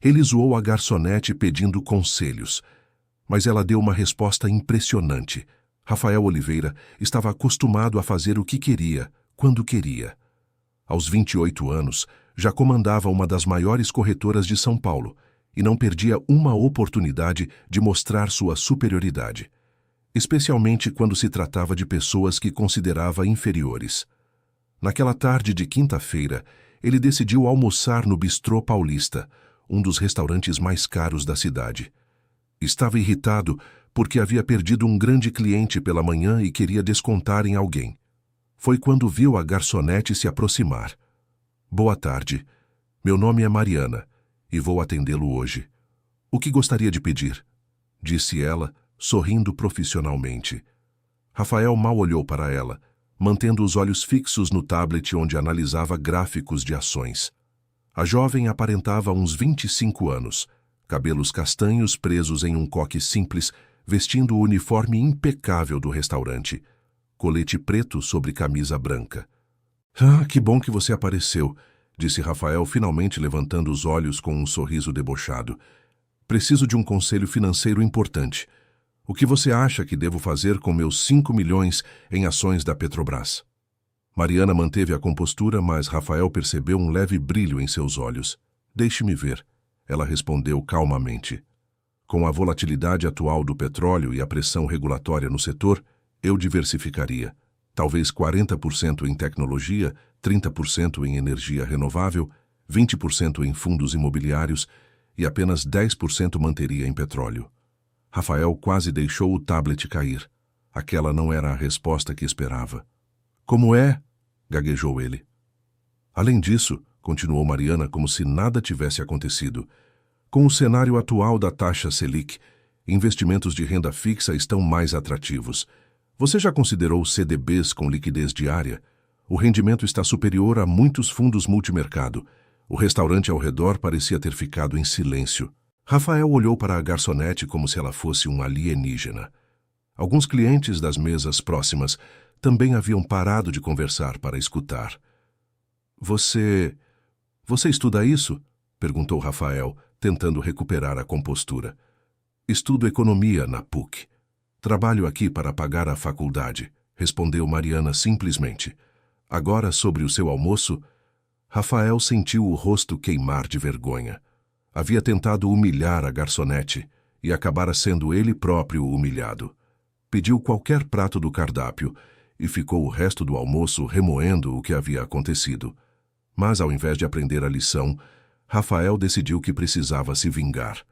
Ele zoou a garçonete pedindo conselhos, mas ela deu uma resposta impressionante. Rafael Oliveira estava acostumado a fazer o que queria, quando queria. Aos 28 anos, já comandava uma das maiores corretoras de São Paulo e não perdia uma oportunidade de mostrar sua superioridade, especialmente quando se tratava de pessoas que considerava inferiores. Naquela tarde de quinta-feira, ele decidiu almoçar no Bistrô Paulista, um dos restaurantes mais caros da cidade. Estava irritado porque havia perdido um grande cliente pela manhã e queria descontar em alguém. Foi quando viu a garçonete se aproximar. "Boa tarde. Meu nome é Mariana e vou atendê-lo hoje. O que gostaria de pedir?" disse ela, sorrindo profissionalmente. Rafael mal olhou para ela, mantendo os olhos fixos no tablet onde analisava gráficos de ações. A jovem aparentava uns 25 anos, cabelos castanhos presos em um coque simples, vestindo o uniforme impecável do restaurante, colete preto sobre camisa branca. "Ah, que bom que você apareceu", disse Rafael, finalmente levantando os olhos com um sorriso debochado. "Preciso de um conselho financeiro importante. O que você acha que devo fazer com meus 5 milhões em ações da Petrobras?" Mariana manteve a compostura, mas Rafael percebeu um leve brilho em seus olhos. "Deixe-me ver", ela respondeu calmamente. "Com a volatilidade atual do petróleo e a pressão regulatória no setor, eu diversificaria. Talvez 40% em tecnologia, 30% em energia renovável, 20% em fundos imobiliários e apenas 10% manteria em petróleo." Rafael quase deixou o tablet cair. Aquela não era a resposta que esperava. "Como é?", gaguejou ele. "Além disso", continuou Mariana como se nada tivesse acontecido, "com o cenário atual da taxa Selic, investimentos de renda fixa estão mais atrativos. Você já considerou CDBs com liquidez diária? O rendimento está superior a muitos fundos multimercado." O restaurante ao redor parecia ter ficado em silêncio. Rafael olhou para a garçonete como se ela fosse um alienígena. Alguns clientes das mesas próximas também haviam parado de conversar para escutar. Você estuda isso?", perguntou Rafael, tentando recuperar a compostura. "Estudo economia na PUC. Trabalho aqui para pagar a faculdade", respondeu Mariana simplesmente. "Agora, sobre o seu almoço?" Rafael sentiu o rosto queimar de vergonha. Havia tentado humilhar a garçonete e acabara sendo ele próprio humilhado. Pediu qualquer prato do cardápio e ficou o resto do almoço remoendo o que havia acontecido. Mas, ao invés de aprender a lição, Rafael decidiu que precisava se vingar.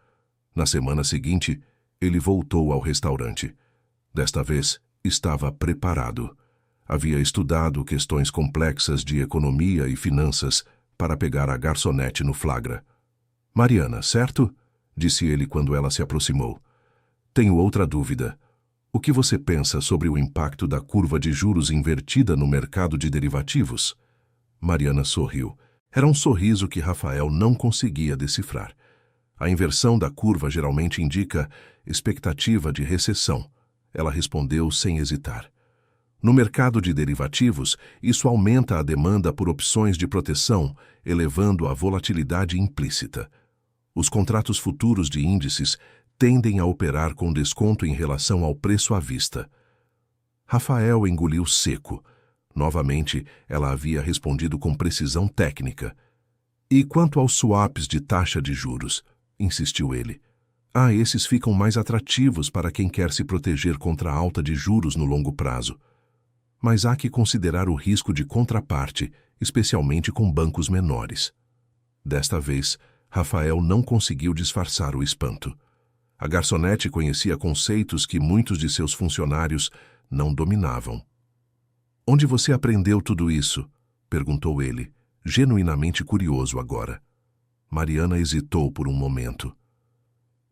Na semana seguinte, ele voltou ao restaurante. Desta vez, estava preparado. Havia estudado questões complexas de economia e finanças para pegar a garçonete no flagra. "Mariana, certo?", disse ele quando ela se aproximou. "Tenho outra dúvida. O que você pensa sobre o impacto da curva de juros invertida no mercado de derivativos?" Mariana sorriu. Era um sorriso que Rafael não conseguia decifrar. A inversão da curva geralmente indica expectativa de recessão. Ela respondeu sem hesitar. "No mercado de derivativos, isso aumenta a demanda por opções de proteção, elevando a volatilidade implícita. Os contratos futuros de índices tendem a operar com desconto em relação ao preço à vista." Rafael engoliu seco. Novamente, ela havia respondido com precisão técnica. "E quanto aos swaps de taxa de juros?", insistiu ele. "Ah, esses ficam mais atrativos para quem quer se proteger contra a alta de juros no longo prazo. Mas há que considerar o risco de contraparte, especialmente com bancos menores." Desta vez, Rafael não conseguiu disfarçar o espanto. A garçonete conhecia conceitos que muitos de seus funcionários não dominavam. "Onde você aprendeu tudo isso?", perguntou ele, genuinamente curioso agora. Mariana hesitou por um momento.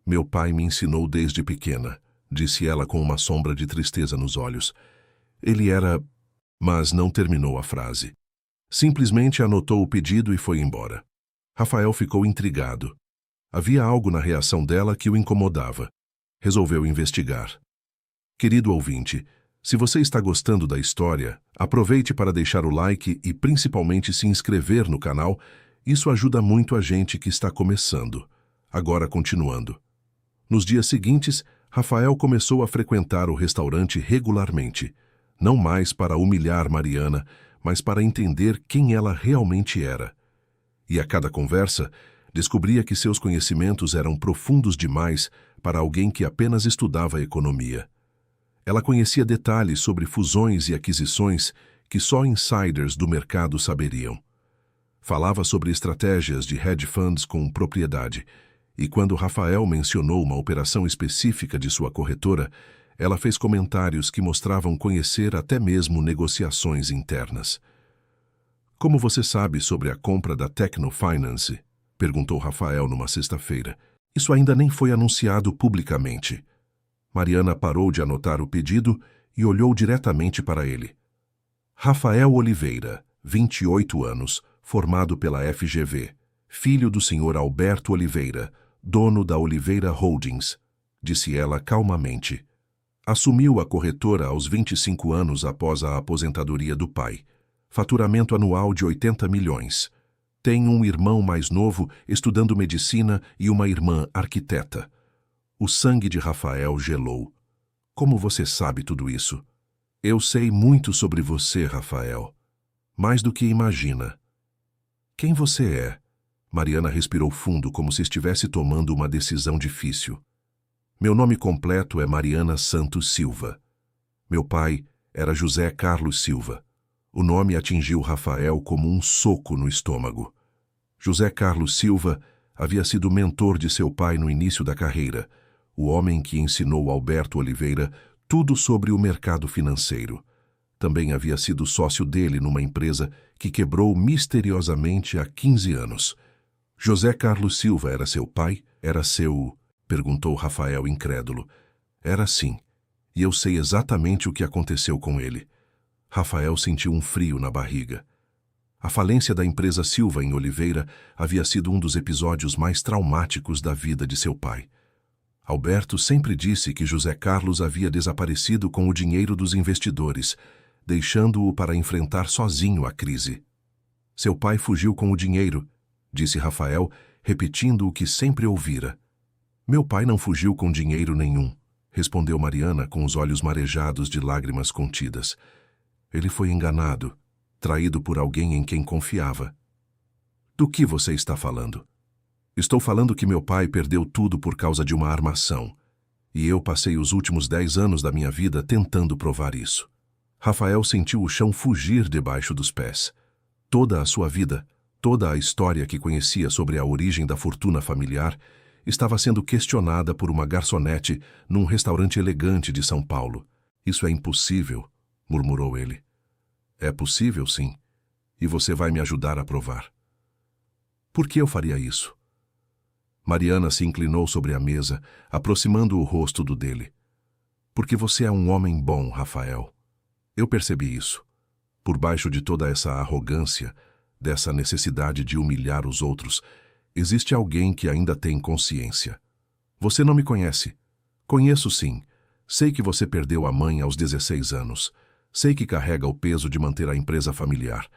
"Meu pai me ensinou desde pequena", disse ela com uma sombra de tristeza nos olhos. "Ele era..." Mas não terminou a frase. Simplesmente anotou o pedido e foi embora. Rafael ficou intrigado. Havia algo na reação dela que o incomodava. Resolveu investigar. Querido ouvinte, se você está gostando da história, aproveite para deixar o like e principalmente se inscrever no canal. Isso ajuda muito a gente que está começando. Agora continuando. Nos dias seguintes, Rafael começou a frequentar o restaurante regularmente, não mais para humilhar Mariana, mas para entender quem ela realmente era. E a cada conversa, descobria que seus conhecimentos eram profundos demais para alguém que apenas estudava economia. Ela conhecia detalhes sobre fusões e aquisições que só insiders do mercado saberiam. Falava sobre estratégias de hedge funds com propriedade, e quando Rafael mencionou uma operação específica de sua corretora, ela fez comentários que mostravam conhecer até mesmo negociações internas. "Como você sabe sobre a compra da Tecno Finance?" perguntou Rafael numa sexta-feira. "Isso ainda nem foi anunciado publicamente." Mariana parou de anotar o pedido e olhou diretamente para ele. Rafael Oliveira, 28 anos, formado pela FGV, filho do Sr. Alberto Oliveira, dono da Oliveira Holdings, disse ela calmamente. Assumiu a corretora aos 25 anos após a aposentadoria do pai. Faturamento anual de 80 milhões. Tem um irmão mais novo estudando medicina e uma irmã arquiteta. O sangue de Rafael gelou. "Como você sabe tudo isso?" "Eu sei muito sobre você, Rafael. Mais do que imagina." "Quem você é?" Mariana respirou fundo como se estivesse tomando uma decisão difícil. "Meu nome completo é Mariana Santos Silva. Meu pai era José Carlos Silva." O nome atingiu Rafael como um soco no estômago. José Carlos Silva havia sido mentor de seu pai no início da carreira, o homem que ensinou Alberto Oliveira tudo sobre o mercado financeiro. Também havia sido sócio dele numa empresa que quebrou misteriosamente há 15 anos. "José Carlos Silva era seu pai? Era seu..." perguntou Rafael incrédulo. "Era sim, e eu sei exatamente o que aconteceu com ele." Rafael sentiu um frio na barriga. A falência da empresa Silva em Oliveira havia sido um dos episódios mais traumáticos da vida de seu pai. Alberto sempre disse que José Carlos havia desaparecido com o dinheiro dos investidores, deixando-o para enfrentar sozinho a crise. "Seu pai fugiu com o dinheiro", disse Rafael, repetindo o que sempre ouvira. "Meu pai não fugiu com dinheiro nenhum", respondeu Mariana com os olhos marejados de lágrimas contidas. "Ele foi enganado, traído por alguém em quem confiava." "Do que você está falando?" "Estou falando que meu pai perdeu tudo por causa de uma armação, e eu passei os últimos 10 anos da minha vida tentando provar isso." Rafael sentiu o chão fugir debaixo dos pés. Toda a sua vida, toda a história que conhecia sobre a origem da fortuna familiar, estava sendo questionada por uma garçonete num restaurante elegante de São Paulo. "Isso é impossível", murmurou ele. "É possível, sim, e você vai me ajudar a provar." "Por que eu faria isso?" Mariana se inclinou sobre a mesa, aproximando o rosto do dele. "Porque você é um homem bom, Rafael. Eu percebi isso. Por baixo de toda essa arrogância, dessa necessidade de humilhar os outros, existe alguém que ainda tem consciência. Você não me conhece. Conheço sim. Sei que você perdeu a mãe aos 16 anos. Sei que carrega o peso de manter a empresa familiar.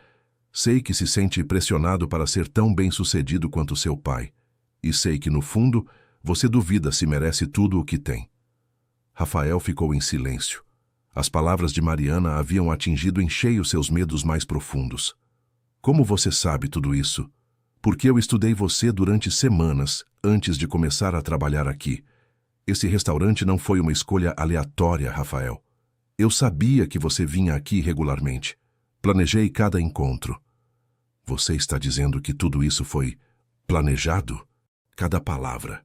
Sei que se sente pressionado para ser tão bem-sucedido quanto seu pai. E sei que, no fundo, você duvida se merece tudo o que tem." Rafael ficou em silêncio. As palavras de Mariana haviam atingido em cheio seus medos mais profundos. "Como você sabe tudo isso?" "Porque eu estudei você durante semanas antes de começar a trabalhar aqui. Esse restaurante não foi uma escolha aleatória, Rafael. Eu sabia que você vinha aqui regularmente. Planejei cada encontro." "Você está dizendo que tudo isso foi planejado?" "Cada palavra,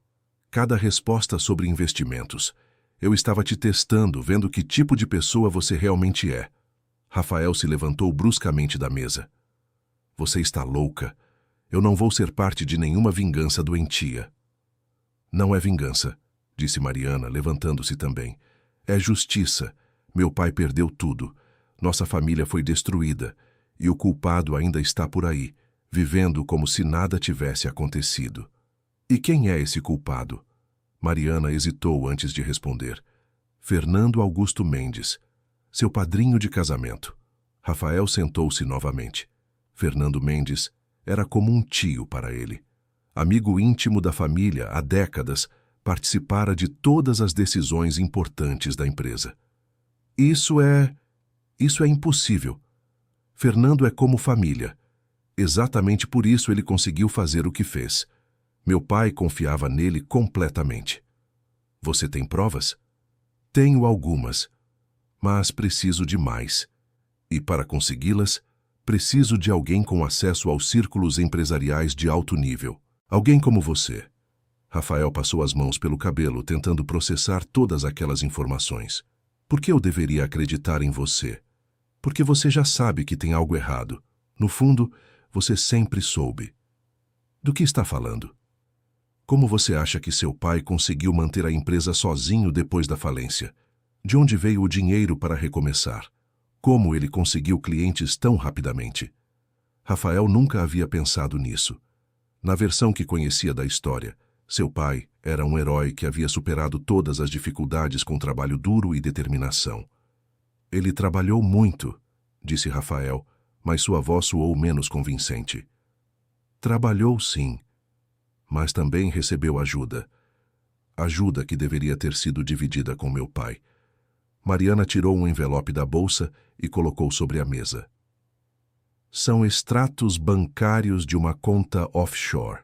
cada resposta sobre investimentos. Eu estava te testando, vendo que tipo de pessoa você realmente é." Rafael se levantou bruscamente da mesa. "Você está louca. Eu não vou ser parte de nenhuma vingança doentia." "Não é vingança", disse Mariana, levantando-se também. "É justiça. Meu pai perdeu tudo. Nossa família foi destruída. E o culpado ainda está por aí, vivendo como se nada tivesse acontecido." "E quem é esse culpado?" Mariana hesitou antes de responder. "Fernando Augusto Mendes, seu padrinho de casamento." Rafael sentou-se novamente. Fernando Mendes era como um tio para ele. Amigo íntimo da família há décadas, participara de todas as decisões importantes da empresa. Isso é impossível. Fernando é como família. Exatamente por isso ele conseguiu fazer o que fez. Meu pai confiava nele completamente. Você tem provas? Tenho algumas, mas preciso de mais. E para consegui-las, preciso de alguém com acesso aos círculos empresariais de alto nível. Alguém como você. Rafael passou as mãos pelo cabelo, tentando processar todas aquelas informações. Por que eu deveria acreditar em você? Porque você já sabe que tem algo errado. No fundo, você sempre soube. Do que está falando? Como você acha que seu pai conseguiu manter a empresa sozinho depois da falência? De onde veio o dinheiro para recomeçar? Como ele conseguiu clientes tão rapidamente? Rafael nunca havia pensado nisso. Na versão que conhecia da história, seu pai era um herói que havia superado todas as dificuldades com trabalho duro e determinação. Ele trabalhou muito, disse Rafael, mas sua voz soou menos convincente. Trabalhou sim, mas também recebeu ajuda. Ajuda que deveria ter sido dividida com meu pai. Mariana tirou um envelope da bolsa e colocou sobre a mesa. São extratos bancários de uma conta offshore.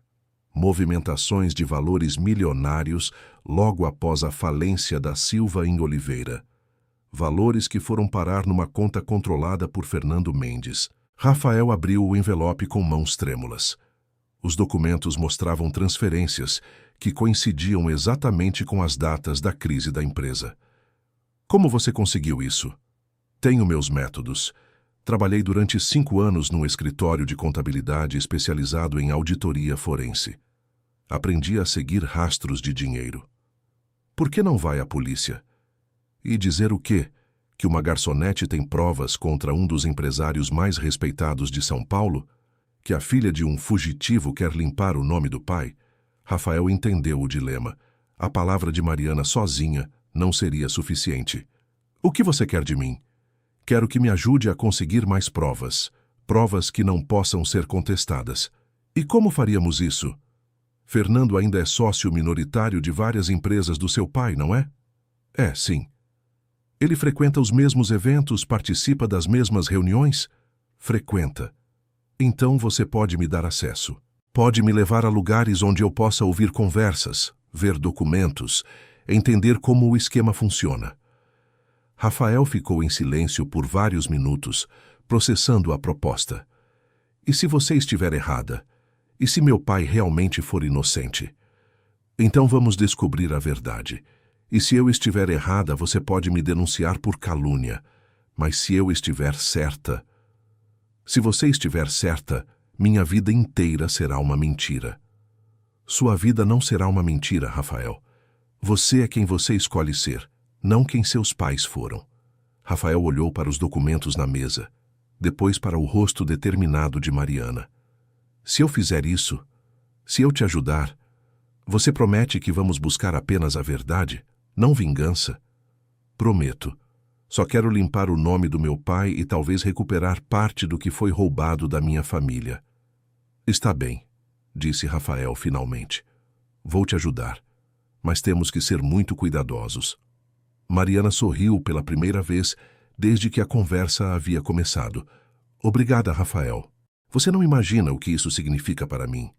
Movimentações de valores milionários logo após a falência da Silva em Oliveira. Valores que foram parar numa conta controlada por Fernando Mendes. Rafael abriu o envelope com mãos trêmulas. Os documentos mostravam transferências que coincidiam exatamente com as datas da crise da empresa. Como você conseguiu isso? Tenho meus métodos. Trabalhei durante 5 anos num escritório de contabilidade especializado em auditoria forense. Aprendi a seguir rastros de dinheiro. Por que não vai à polícia? E dizer o quê? Que uma garçonete tem provas contra um dos empresários mais respeitados de São Paulo? Que a filha de um fugitivo quer limpar o nome do pai? Rafael entendeu o dilema. A palavra de Mariana sozinha não seria suficiente. O que você quer de mim? Quero que me ajude a conseguir mais provas. Provas que não possam ser contestadas. E como faríamos isso? Fernando ainda é sócio minoritário de várias empresas do seu pai, não é? É, sim. Ele frequenta os mesmos eventos, participa das mesmas reuniões? Frequenta. Então você pode me dar acesso. Pode me levar a lugares onde eu possa ouvir conversas, ver documentos, entender como o esquema funciona. Rafael ficou em silêncio por vários minutos, processando a proposta. E se você estiver errada? E se meu pai realmente for inocente? Então vamos descobrir a verdade. E se eu estiver errada, você pode me denunciar por calúnia. Mas se eu estiver certa... Se você estiver certa, minha vida inteira será uma mentira. Sua vida não será uma mentira, Rafael. Você é quem você escolhe ser, não quem seus pais foram. Rafael olhou para os documentos na mesa, depois para o rosto determinado de Mariana. Se eu fizer isso, se eu te ajudar, você promete que vamos buscar apenas a verdade, não vingança? Prometo. Só quero limpar o nome do meu pai e talvez recuperar parte do que foi roubado da minha família. Está bem, disse Rafael finalmente. Vou te ajudar, mas temos que ser muito cuidadosos. Mariana sorriu pela primeira vez desde que a conversa havia começado. Obrigada, Rafael. Você não imagina o que isso significa para mim.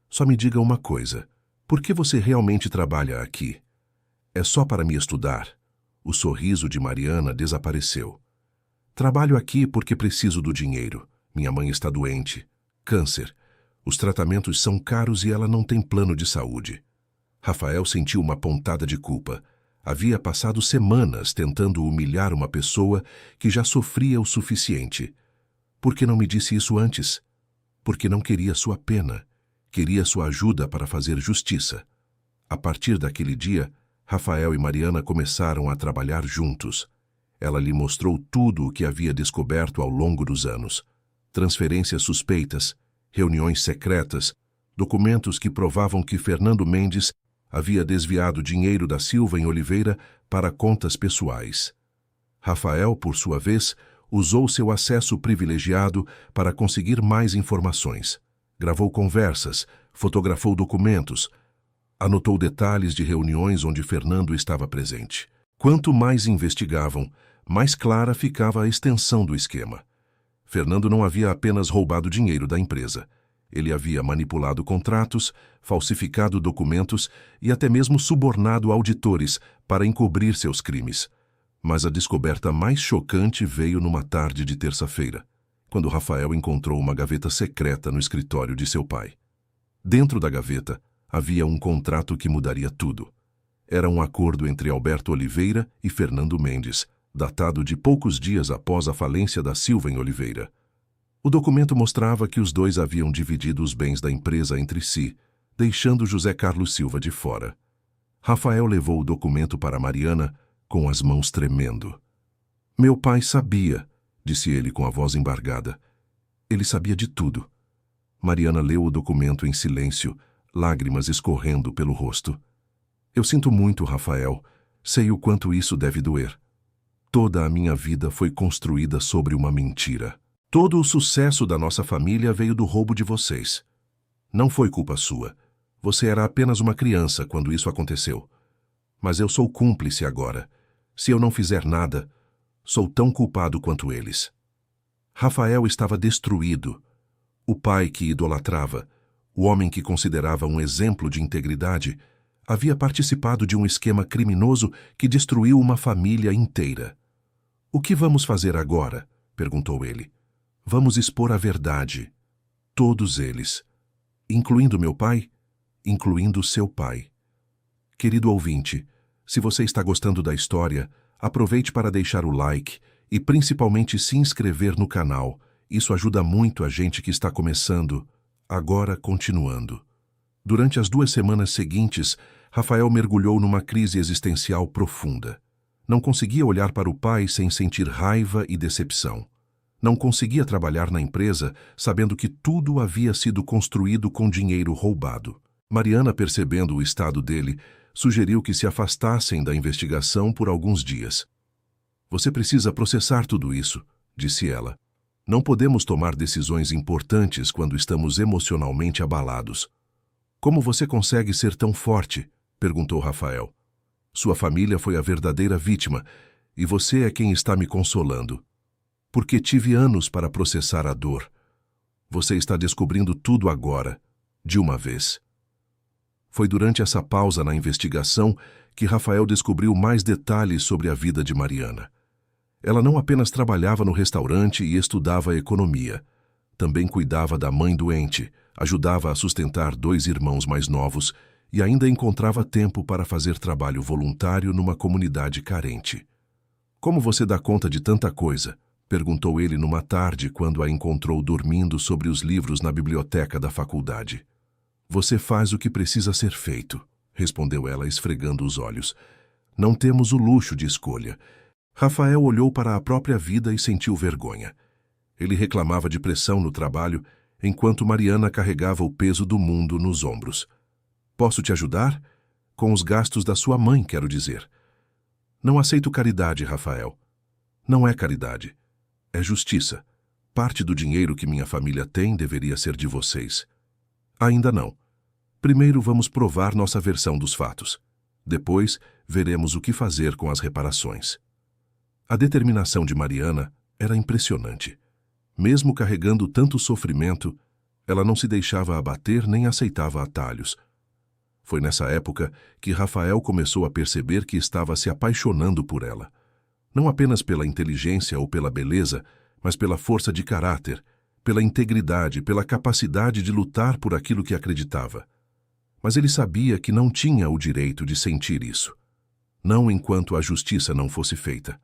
Só me diga uma coisa. Por que você realmente trabalha aqui? É só para me estudar? O sorriso de Mariana desapareceu. Trabalho aqui porque preciso do dinheiro. Minha mãe está doente. Câncer. Os tratamentos são caros e ela não tem plano de saúde. Rafael sentiu uma pontada de culpa. Havia passado semanas tentando humilhar uma pessoa que já sofria o suficiente. Por que não me disse isso antes? Porque não queria sua pena. Queria sua ajuda para fazer justiça. A partir daquele dia, Rafael e Mariana começaram a trabalhar juntos. Ela lhe mostrou tudo o que havia descoberto ao longo dos anos. Transferências suspeitas, reuniões secretas, documentos que provavam que Fernando Mendes havia desviado dinheiro da Silva em Oliveira para contas pessoais. Rafael, por sua vez, usou seu acesso privilegiado para conseguir mais informações. Gravou conversas, fotografou documentos, anotou detalhes de reuniões onde Fernando estava presente. Quanto mais investigavam, mais clara ficava a extensão do esquema. Fernando não havia apenas roubado dinheiro da empresa. Ele havia manipulado contratos, falsificado documentos e até mesmo subornado auditores para encobrir seus crimes. Mas a descoberta mais chocante veio numa tarde de terça-feira, quando Rafael encontrou uma gaveta secreta no escritório de seu pai. Dentro da gaveta havia um contrato que mudaria tudo. Era um acordo entre Alberto Oliveira e Fernando Mendes, datado de poucos dias após a falência da Silva em Oliveira. O documento mostrava que os dois haviam dividido os bens da empresa entre si, deixando José Carlos Silva de fora. Rafael levou o documento para Mariana com as mãos tremendo. Meu pai sabia, disse ele com a voz embargada. Ele sabia de tudo. Mariana leu o documento em silêncio, lágrimas escorrendo pelo rosto. Eu sinto muito, Rafael. Sei o quanto isso deve doer. Toda a minha vida foi construída sobre uma mentira. Todo o sucesso da nossa família veio do roubo de vocês. Não foi culpa sua. Você era apenas uma criança quando isso aconteceu. Mas eu sou cúmplice agora. Se eu não fizer nada, sou tão culpado quanto eles. Rafael estava destruído. O pai que idolatrava, o homem que considerava um exemplo de integridade, havia participado de um esquema criminoso que destruiu uma família inteira. O que vamos fazer agora? Perguntou ele. Vamos expor a verdade. Todos eles. Incluindo meu pai, incluindo seu pai. Querido ouvinte, se você está gostando da história, aproveite para deixar o like e principalmente se inscrever no canal. Isso ajuda muito a gente que está começando. Agora, continuando. Durante as 2 semanas seguintes, Rafael mergulhou numa crise existencial profunda. Não conseguia olhar para o pai sem sentir raiva e decepção. Não conseguia trabalhar na empresa sabendo que tudo havia sido construído com dinheiro roubado. Mariana, percebendo o estado dele, sugeriu que se afastassem da investigação por alguns dias. Você precisa processar tudo isso, disse ela. Não podemos tomar decisões importantes quando estamos emocionalmente abalados. Como você consegue ser tão forte? Perguntou Rafael. Sua família foi a verdadeira vítima e você é quem está me consolando. Porque tive anos para processar a dor. Você está descobrindo tudo agora, de uma vez. Foi durante essa pausa na investigação que Rafael descobriu mais detalhes sobre a vida de Mariana. Ela não apenas trabalhava no restaurante e estudava economia. Também cuidava da mãe doente, ajudava a sustentar 2 irmãos mais novos e ainda encontrava tempo para fazer trabalho voluntário numa comunidade carente. Como você dá conta de tanta coisa? Perguntou ele numa tarde quando a encontrou dormindo sobre os livros na biblioteca da faculdade. Você faz o que precisa ser feito, respondeu ela esfregando os olhos. Não temos o luxo de escolha. Rafael olhou para a própria vida e sentiu vergonha. Ele reclamava de pressão no trabalho, enquanto Mariana carregava o peso do mundo nos ombros. Posso te ajudar? Com os gastos da sua mãe, quero dizer. Não aceito caridade, Rafael. Não é caridade. É justiça. Parte do dinheiro que minha família tem deveria ser de vocês. Ainda não. Primeiro vamos provar nossa versão dos fatos. Depois, veremos o que fazer com as reparações. A determinação de Mariana era impressionante. Mesmo carregando tanto sofrimento, ela não se deixava abater nem aceitava atalhos. Foi nessa época que Rafael começou a perceber que estava se apaixonando por ela. Não apenas pela inteligência ou pela beleza, mas pela força de caráter, pela integridade, pela capacidade de lutar por aquilo que acreditava. Mas ele sabia que não tinha o direito de sentir isso. Não enquanto a justiça não fosse feita.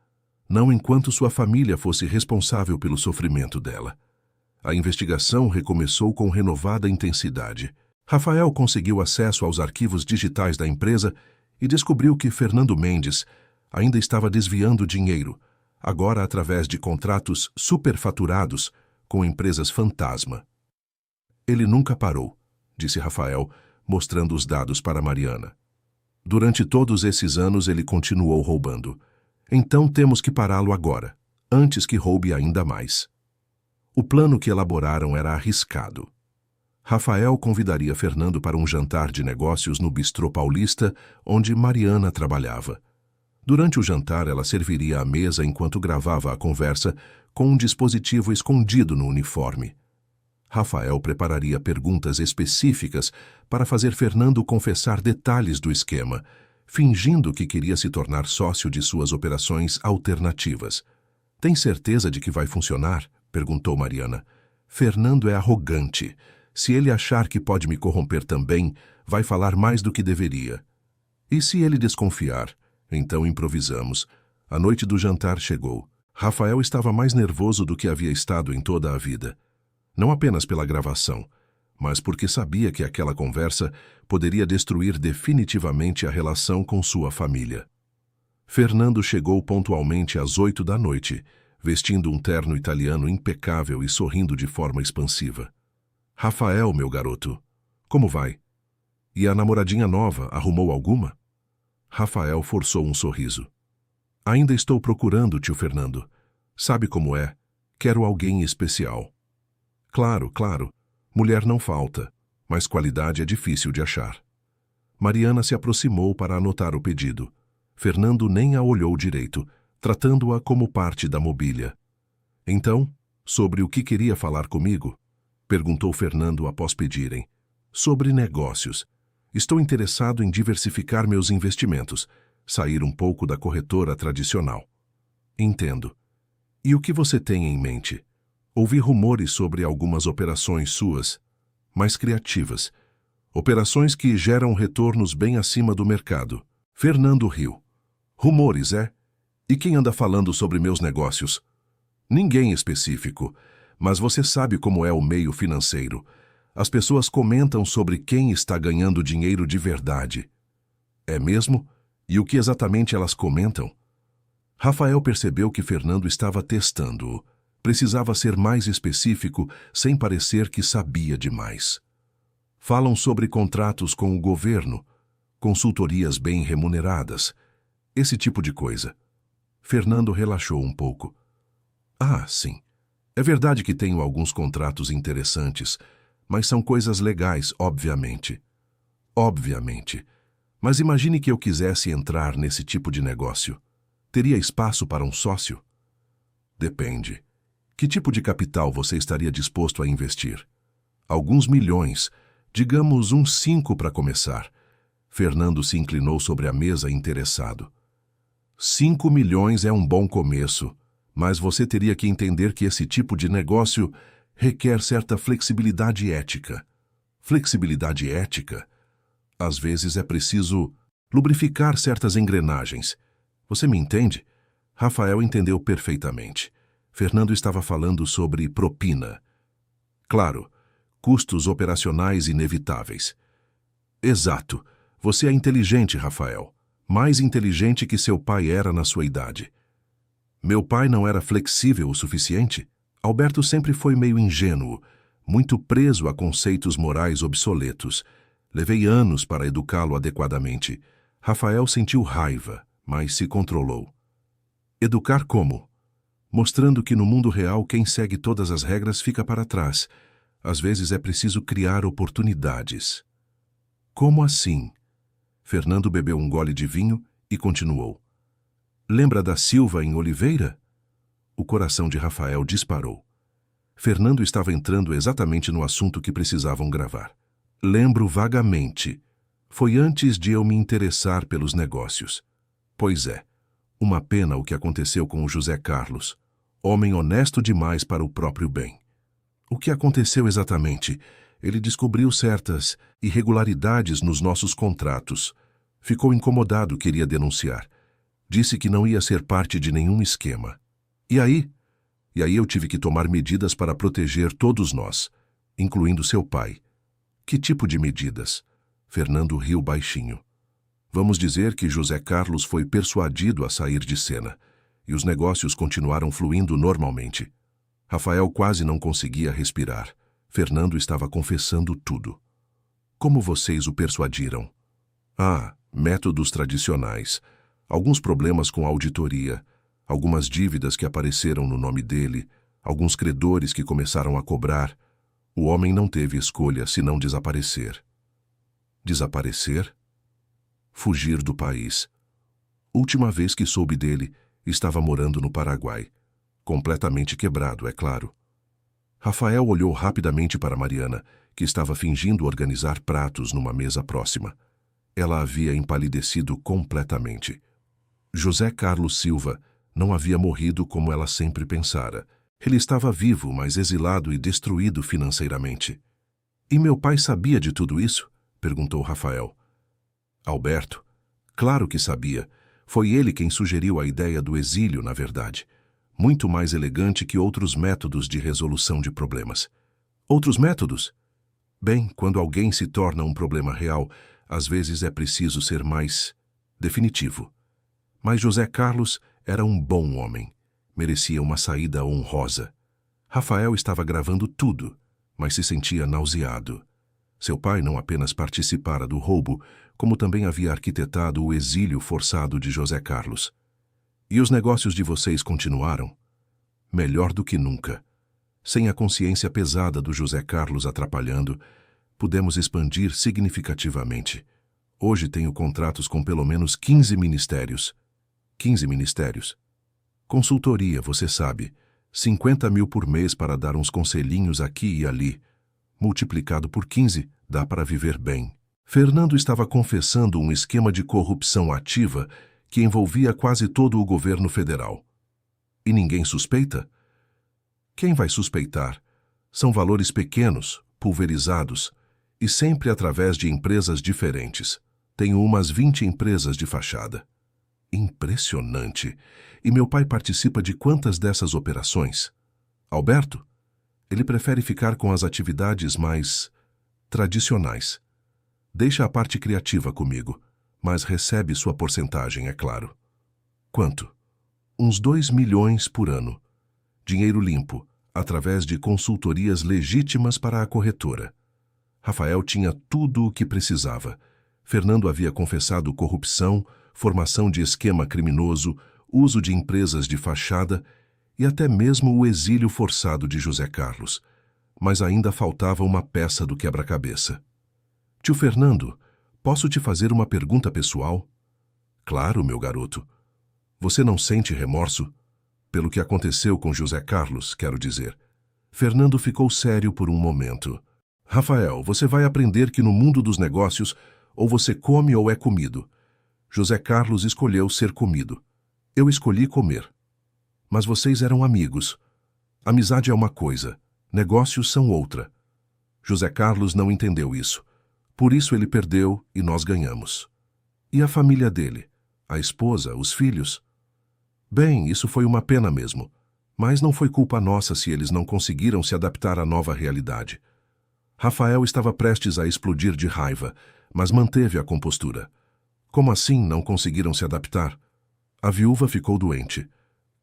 Não enquanto sua família fosse responsável pelo sofrimento dela. A investigação recomeçou com renovada intensidade. Rafael conseguiu acesso aos arquivos digitais da empresa e descobriu que Fernando Mendes ainda estava desviando dinheiro, agora através de contratos superfaturados com empresas fantasma. Ele nunca parou, disse Rafael, mostrando os dados para Mariana. Durante todos esses anos ele continuou roubando. Então temos que pará-lo agora, antes que roube ainda mais. O plano que elaboraram era arriscado. Rafael convidaria Fernando para um jantar de negócios no Bistrô Paulista, onde Mariana trabalhava. Durante o jantar, ela serviria à mesa enquanto gravava a conversa com um dispositivo escondido no uniforme. Rafael prepararia perguntas específicas para fazer Fernando confessar detalhes do esquema, fingindo que queria se tornar sócio de suas operações alternativas. "Tem certeza de que vai funcionar?" perguntou Mariana. "Fernando é arrogante. Se ele achar que pode me corromper também, vai falar mais do que deveria. E se ele desconfiar? Então improvisamos." A noite do jantar chegou. Rafael estava mais nervoso do que havia estado em toda a vida. Não apenas pela gravação, mas porque sabia que aquela conversa poderia destruir definitivamente a relação com sua família. Fernando chegou pontualmente às 8 da noite, vestindo um terno italiano impecável e sorrindo de forma expansiva. "Rafael, meu garoto, como vai? E a namoradinha nova, arrumou alguma?" Rafael forçou um sorriso. "Ainda estou procurando, tio Fernando. Sabe como é? Quero alguém especial." Claro. Mulher não falta, mas qualidade é difícil de achar." Mariana se aproximou para anotar o pedido. Fernando nem a olhou direito, tratando-a como parte da mobília. "Então, sobre o que queria falar comigo?" perguntou Fernando após pedirem. "Sobre negócios. Estou interessado em diversificar meus investimentos, sair um pouco da corretora tradicional." "Entendo. E o que você tem em mente?" "Ouvi rumores sobre algumas operações suas, mais criativas. Operações que geram retornos bem acima do mercado." Fernando riu. "Rumores, é? E quem anda falando sobre meus negócios?" "Ninguém específico, mas você sabe como é o meio financeiro. As pessoas comentam sobre quem está ganhando dinheiro de verdade." "É mesmo? E o que exatamente elas comentam?" Rafael percebeu que Fernando estava testando-o. Precisava ser mais específico, sem parecer que sabia demais. "Falam sobre contratos com o governo, consultorias bem remuneradas, esse tipo de coisa." Fernando relaxou um pouco. "Ah, sim. É verdade que tenho alguns contratos interessantes, mas são coisas legais, obviamente." "Obviamente. Mas imagine que eu quisesse entrar nesse tipo de negócio. Teria espaço para um sócio?" "Depende. Que tipo de capital você estaria disposto a investir?" "Alguns milhões. Digamos uns 5 para começar." Fernando se inclinou sobre a mesa interessado. 5 milhões é um bom começo, mas você teria que entender que esse tipo de negócio requer certa flexibilidade ética." "Flexibilidade ética? Às vezes é preciso lubrificar certas engrenagens. Você me entende?" Rafael entendeu perfeitamente. Fernando estava falando sobre propina. "Claro, custos operacionais inevitáveis." "Exato. Você é inteligente, Rafael. Mais inteligente que seu pai era na sua idade." "Meu pai não era flexível o suficiente?" Alberto sempre foi meio ingênuo, muito preso a conceitos morais obsoletos. Levei anos para educá-lo adequadamente. Rafael sentiu raiva, mas se controlou. "Educar como?" "Mostrando que no mundo real quem segue todas as regras fica para trás. Às vezes é preciso criar oportunidades." "Como assim?" Fernando bebeu um gole de vinho e continuou. "Lembra da Silva em Oliveira?" O coração de Rafael disparou. Fernando estava entrando exatamente no assunto que precisavam gravar. "Lembro vagamente. Foi antes de eu me interessar pelos negócios." "Pois é. Uma pena o que aconteceu com o José Carlos. Homem honesto demais para o próprio bem." "O que aconteceu exatamente?" "Ele descobriu certas irregularidades nos nossos contratos. Ficou incomodado, queria denunciar. Disse que não ia ser parte de nenhum esquema. E aí eu tive que tomar medidas para proteger todos nós, incluindo seu pai." "Que tipo de medidas?" Fernando riu baixinho. "Vamos dizer que José Carlos foi persuadido a sair de cena, e os negócios continuaram fluindo normalmente." Rafael quase não conseguia respirar. Fernando estava confessando tudo. "Como vocês o persuadiram?" "Ah, métodos tradicionais. Alguns problemas com a auditoria, algumas dívidas que apareceram no nome dele, alguns credores que começaram a cobrar. O homem não teve escolha senão desaparecer. Desaparecer? Fugir do país. Última vez que soube dele, estava morando no Paraguai. Completamente quebrado, é claro. Rafael olhou rapidamente para Mariana, que estava fingindo organizar pratos numa mesa próxima. Ela havia empalidecido completamente. José Carlos Silva não havia morrido como ela sempre pensara. Ele estava vivo, mas exilado e destruído financeiramente. E meu pai sabia de tudo isso? Perguntou Rafael. Alberto, claro que sabia. Foi ele quem sugeriu a ideia do exílio, na verdade. Muito mais elegante que outros métodos de resolução de problemas. Outros métodos? Bem, quando alguém se torna um problema real, às vezes é preciso ser mais definitivo. Mas José Carlos era um bom homem. Merecia uma saída honrosa. Rafael estava gravando tudo, mas se sentia nauseado. Seu pai não apenas participara do roubo, como também havia arquitetado o exílio forçado de José Carlos. E os negócios de vocês continuaram? Melhor do que nunca. Sem a consciência pesada do José Carlos atrapalhando, pudemos expandir significativamente. Hoje tenho contratos com pelo menos 15 ministérios. 15 ministérios. Consultoria, você sabe. 50 mil por mês para dar uns conselhinhos aqui e ali. Multiplicado por 15, dá para viver bem. Fernando estava confessando um esquema de corrupção ativa que envolvia quase todo o governo federal. E ninguém suspeita? Quem vai suspeitar? São valores pequenos, pulverizados, e sempre através de empresas diferentes. Tenho umas 20 empresas de fachada. Impressionante! E meu pai participa de quantas dessas operações? Alberto? Ele prefere ficar com as atividades mais tradicionais. Deixa a parte criativa comigo, mas recebe sua porcentagem, é claro. Quanto? Uns 2 milhões por ano. Dinheiro limpo, através de consultorias legítimas para a corretora. Rafael tinha tudo o que precisava. Fernando havia confessado corrupção, formação de esquema criminoso, uso de empresas de fachada e até mesmo o exílio forçado de José Carlos. Mas ainda faltava uma peça do quebra-cabeça. Tio Fernando, posso te fazer uma pergunta pessoal? Claro, meu garoto. Você não sente remorso? Pelo que aconteceu com José Carlos, quero dizer. Fernando ficou sério por um momento. Rafael, você vai aprender que no mundo dos negócios, ou você come ou é comido. José Carlos escolheu ser comido. Eu escolhi comer. Mas vocês eram amigos. Amizade é uma coisa, negócios são outra. José Carlos não entendeu isso. Por isso ele perdeu e nós ganhamos. E a família dele? A esposa, os filhos? Bem, isso foi uma pena mesmo. Mas não foi culpa nossa se eles não conseguiram se adaptar à nova realidade. Rafael estava prestes a explodir de raiva, mas manteve a compostura. Como assim não conseguiram se adaptar? A viúva ficou doente.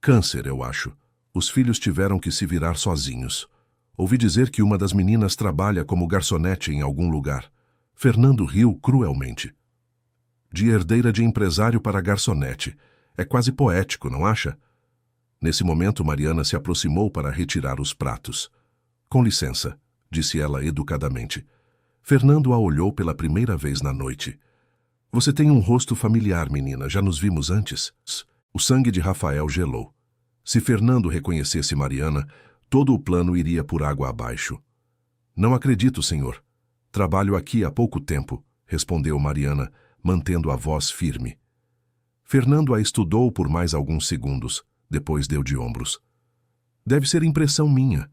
Câncer, eu acho. Os filhos tiveram que se virar sozinhos. Ouvi dizer que uma das meninas trabalha como garçonete em algum lugar. Fernando riu cruelmente. De herdeira de empresário para garçonete. É quase poético, não acha? Nesse momento, Mariana se aproximou para retirar os pratos. Com licença, disse ela educadamente. Fernando a olhou pela primeira vez na noite. Você tem um rosto familiar, menina. Já nos vimos antes? O sangue de Rafael gelou. Se Fernando reconhecesse Mariana, todo o plano iria por água abaixo. Não acredito, senhor. Trabalho aqui há pouco tempo, respondeu Mariana, mantendo a voz firme. Fernando a estudou por mais alguns segundos, depois deu de ombros. Deve ser impressão minha.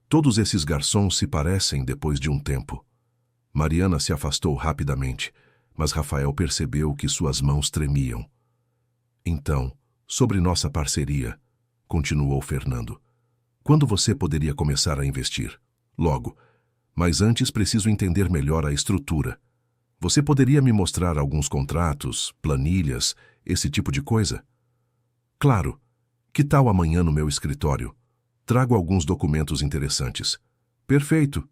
Todos esses garçons se parecem depois de um tempo. Mariana se afastou rapidamente, mas Rafael percebeu que suas mãos tremiam. Então, sobre nossa parceria, continuou Fernando. Quando você poderia começar a investir? Logo. Mas antes preciso entender melhor a estrutura. Você poderia me mostrar alguns contratos, planilhas, esse tipo de coisa? Claro. Que tal amanhã no meu escritório? Trago alguns documentos interessantes. Perfeito.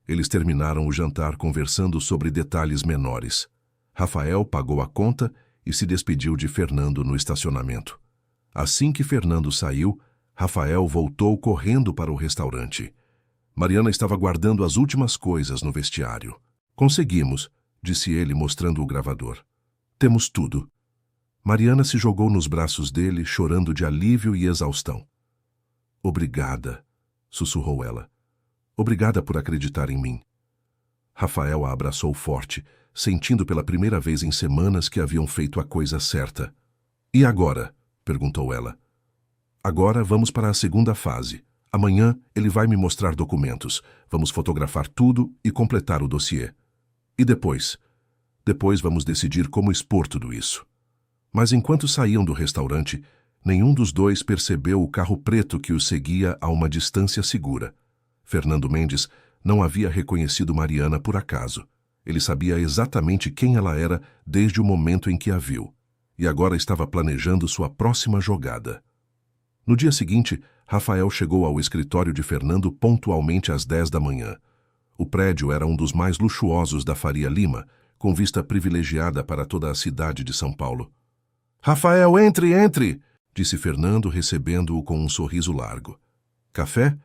Eles terminaram o jantar conversando sobre detalhes menores. Rafael pagou a conta e se despediu de Fernando no estacionamento. Assim que Fernando saiu, Rafael voltou correndo para o restaurante. Mariana estava guardando as últimas coisas no vestiário. Conseguimos, disse ele, mostrando o gravador. Temos tudo. Mariana se jogou nos braços dele, chorando de alívio e exaustão. Obrigada, sussurrou ela. Obrigada por acreditar em mim. Rafael a abraçou forte, sentindo pela primeira vez em semanas que haviam feito a coisa certa. E agora? Perguntou ela. Agora vamos para a segunda fase. Amanhã ele vai me mostrar documentos. Vamos fotografar tudo e completar o dossiê. E depois? Depois vamos decidir como expor tudo isso. Mas enquanto saíam do restaurante, nenhum dos dois percebeu o carro preto que os seguia a uma distância segura. Fernando Mendes não havia reconhecido Mariana por acaso. Ele sabia exatamente quem ela era desde o momento em que a viu, e agora estava planejando sua próxima jogada. No dia seguinte, Rafael chegou ao escritório de Fernando pontualmente às 10 da manhã. O prédio era um dos mais luxuosos da Faria Lima, com vista privilegiada para toda a cidade de São Paulo. "Rafael, entre, entre!" disse Fernando, recebendo-o com um sorriso largo. "Café?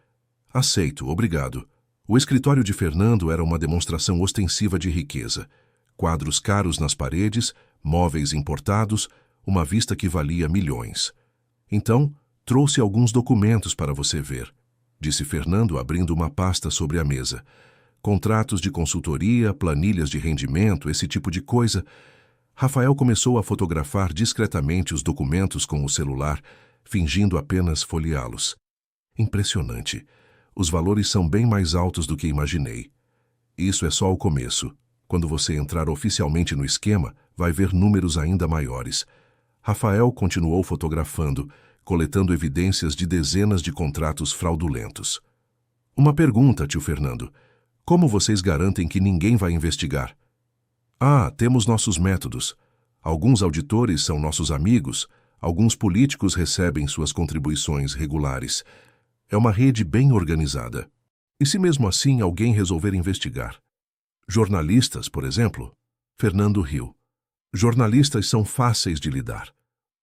Aceito, obrigado." O escritório de Fernando era uma demonstração ostensiva de riqueza. Quadros caros nas paredes, móveis importados, uma vista que valia milhões. "Então, trouxe alguns documentos para você ver", disse Fernando, abrindo uma pasta sobre a mesa. Contratos de consultoria, planilhas de rendimento, esse tipo de coisa. Rafael começou a fotografar discretamente os documentos com o celular, fingindo apenas folheá-los. Impressionante. Os valores são bem mais altos do que imaginei. Isso é só o começo. Quando você entrar oficialmente no esquema, vai ver números ainda maiores. Rafael continuou fotografando, coletando evidências de dezenas de contratos fraudulentos. "Uma pergunta, tio Fernando. Como vocês garantem que ninguém vai investigar?" "Ah, temos nossos métodos. Alguns auditores são nossos amigos, alguns políticos recebem suas contribuições regulares. É uma rede bem organizada. E se mesmo assim alguém resolver investigar? Jornalistas, por exemplo?" Fernando riu. "Jornalistas são fáceis de lidar.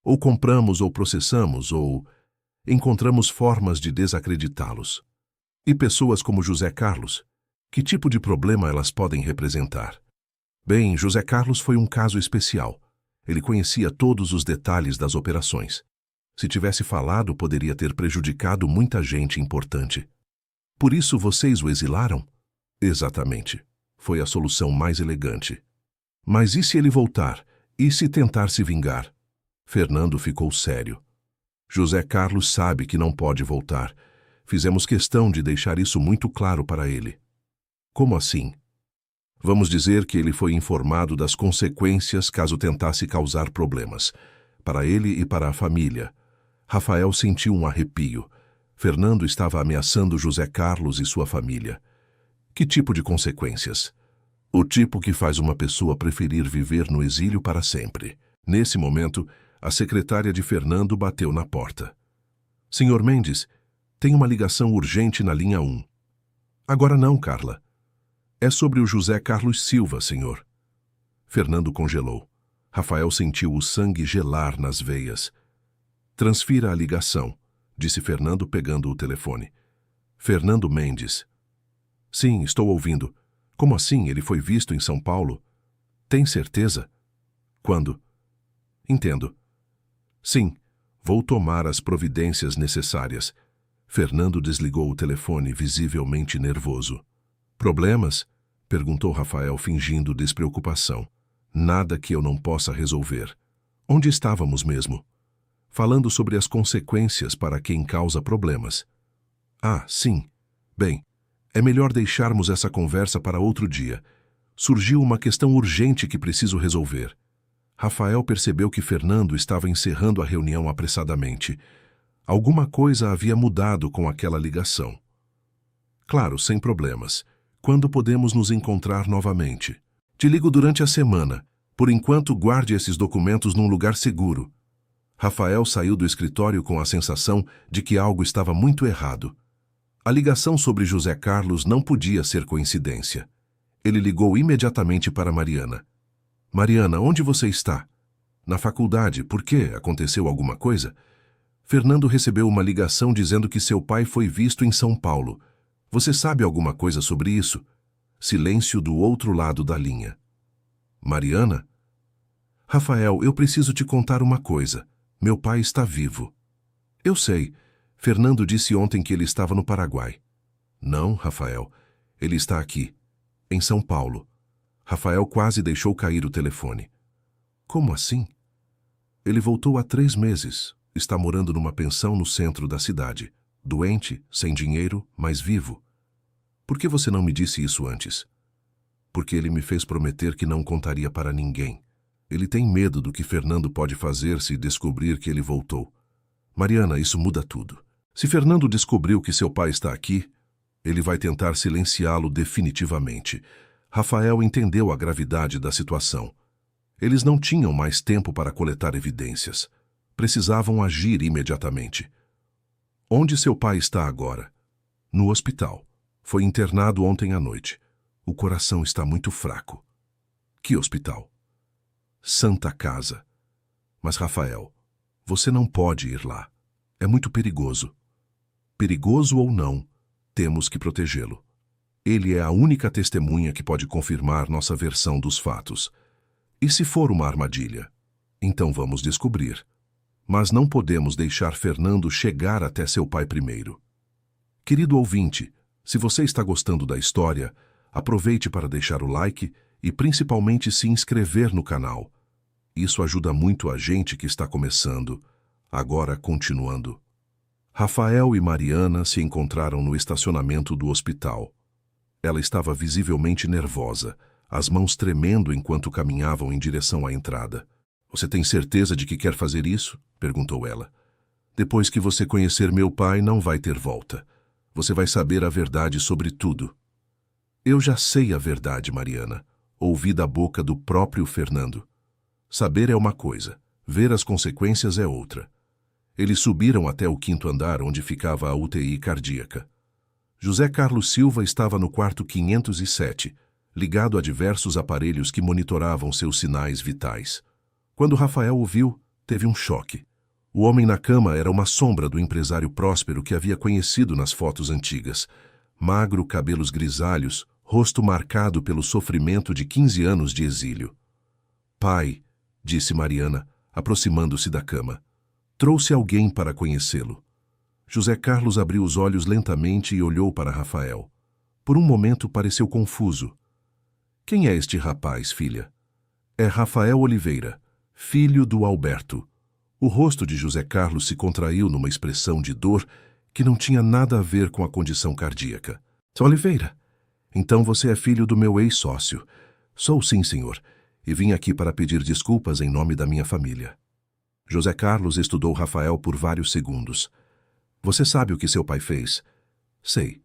Ou compramos ou processamos, ou encontramos formas de desacreditá-los. E pessoas como José Carlos? Que tipo de problema elas podem representar?" Bem, José Carlos foi um caso especial. Ele conhecia todos os detalhes das operações. Se tivesse falado, poderia ter prejudicado muita gente importante. "Por isso vocês o exilaram?" "Exatamente. Foi a solução mais elegante." "Mas e se ele voltar? E se tentar se vingar?" Fernando ficou sério. "José Carlos sabe que não pode voltar. Fizemos questão de deixar isso muito claro para ele." "Como assim?" "Vamos dizer que ele foi informado das consequências caso tentasse causar problemas. Para ele e para a família." Rafael sentiu um arrepio. Fernando estava ameaçando José Carlos e sua família. Que tipo de consequências? O tipo que faz uma pessoa preferir viver no exílio para sempre. Nesse momento, a secretária de Fernando bateu na porta. "Senhor Mendes, tem uma ligação urgente na linha 1. "Agora não, Carla. É sobre o José Carlos Silva, senhor." Fernando congelou. Rafael sentiu o sangue gelar nas veias. "Transfira a ligação", disse Fernando, pegando o telefone. "Fernando Mendes." "Sim, estou ouvindo. Como assim? Ele foi visto em São Paulo?" "Tem certeza?" "Quando?" "Entendo." "Sim, vou tomar as providências necessárias." Fernando desligou o telefone, visivelmente nervoso. "Problemas?" perguntou Rafael, fingindo despreocupação. "Nada que eu não possa resolver." "Onde estávamos mesmo?" "Falando sobre as consequências para quem causa problemas." "Ah, sim. Bem, é melhor deixarmos essa conversa para outro dia. Surgiu uma questão urgente que preciso resolver." Rafael percebeu que Fernando estava encerrando a reunião apressadamente. Alguma coisa havia mudado com aquela ligação. "Claro, sem problemas. Quando podemos nos encontrar novamente?" "Te ligo durante a semana. Por enquanto, guarde esses documentos num lugar seguro." Rafael saiu do escritório com a sensação de que algo estava muito errado. A ligação sobre José Carlos não podia ser coincidência. Ele ligou imediatamente para Mariana. "Mariana, onde você está?" "Na faculdade. Por quê? Aconteceu alguma coisa?" Fernando recebeu uma ligação dizendo que seu pai foi visto em São Paulo. Você sabe alguma coisa sobre isso? Silêncio do outro lado da linha. Mariana? Rafael, eu preciso te contar uma coisa. Meu pai está vivo. Eu sei. Fernando disse ontem que ele estava no Paraguai. Não, Rafael. Ele está aqui, em São Paulo. Rafael quase deixou cair o telefone. Como assim? Ele voltou há 3 meses. Está morando numa pensão no centro da cidade. Doente, sem dinheiro, mas vivo. Por que você não me disse isso antes? Porque ele me fez prometer que não contaria para ninguém. Ele tem medo do que Fernando pode fazer se descobrir que ele voltou. Mariana, isso muda tudo. Se Fernando descobriu que seu pai está aqui, ele vai tentar silenciá-lo definitivamente. Rafael entendeu a gravidade da situação. Eles não tinham mais tempo para coletar evidências. Precisavam agir imediatamente. Onde seu pai está agora? No hospital. Foi internado ontem à noite. O coração está muito fraco. Que hospital? Santa Casa. Mas, Rafael, você não pode ir lá. É muito perigoso. Perigoso ou não, temos que protegê-lo. Ele é a única testemunha que pode confirmar nossa versão dos fatos. E se for uma armadilha? Então vamos descobrir. Mas não podemos deixar Fernando chegar até seu pai primeiro. Querido ouvinte, se você está gostando da história, aproveite para deixar o like e principalmente se inscrever no canal. Isso ajuda muito a gente que está começando. Agora, continuando. Rafael e Mariana se encontraram no estacionamento do hospital. Ela estava visivelmente nervosa, as mãos tremendo enquanto caminhavam em direção à entrada. Você tem certeza de que quer fazer isso? Perguntou ela. Depois que você conhecer meu pai, não vai ter volta. Você vai saber a verdade sobre tudo. Eu já sei a verdade, Mariana. Ouvi da boca do próprio Fernando. Saber é uma coisa, ver as consequências é outra. Eles subiram até o 5º andar onde ficava a UTI cardíaca. José Carlos Silva estava no quarto 507, ligado a diversos aparelhos que monitoravam seus sinais vitais. Quando Rafael o viu, teve um choque. O homem na cama era uma sombra do empresário próspero que havia conhecido nas fotos antigas. Magro, cabelos grisalhos, rosto marcado pelo sofrimento de 15 anos de exílio. Pai, disse Mariana, aproximando-se da cama. Trouxe alguém para conhecê-lo. José Carlos abriu os olhos lentamente e olhou para Rafael. Por um momento pareceu confuso. Quem é este rapaz, filha? É Rafael Oliveira, filho do Alberto. O rosto de José Carlos se contraiu numa expressão de dor que não tinha nada a ver com a condição cardíaca. Oliveira, então você é filho do meu ex-sócio. Sou sim, senhor, e vim aqui para pedir desculpas em nome da minha família. José Carlos estudou Rafael por vários segundos. Você sabe o que seu pai fez? Sei.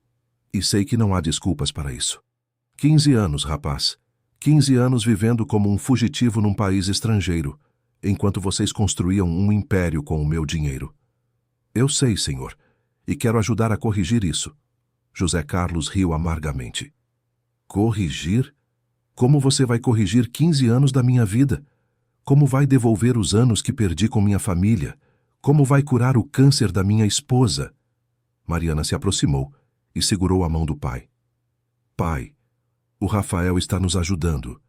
E sei que não há desculpas para isso. 15 anos, rapaz. 15 anos vivendo como um fugitivo num país estrangeiro, enquanto vocês construíam um império com o meu dinheiro. Eu sei, senhor, e quero ajudar a corrigir isso. José Carlos riu amargamente. Corrigir? Como você vai corrigir 15 anos da minha vida? Como vai devolver os anos que perdi com minha família? Como vai curar o câncer da minha esposa? Mariana se aproximou e segurou a mão do pai. Pai, o Rafael está nos ajudando.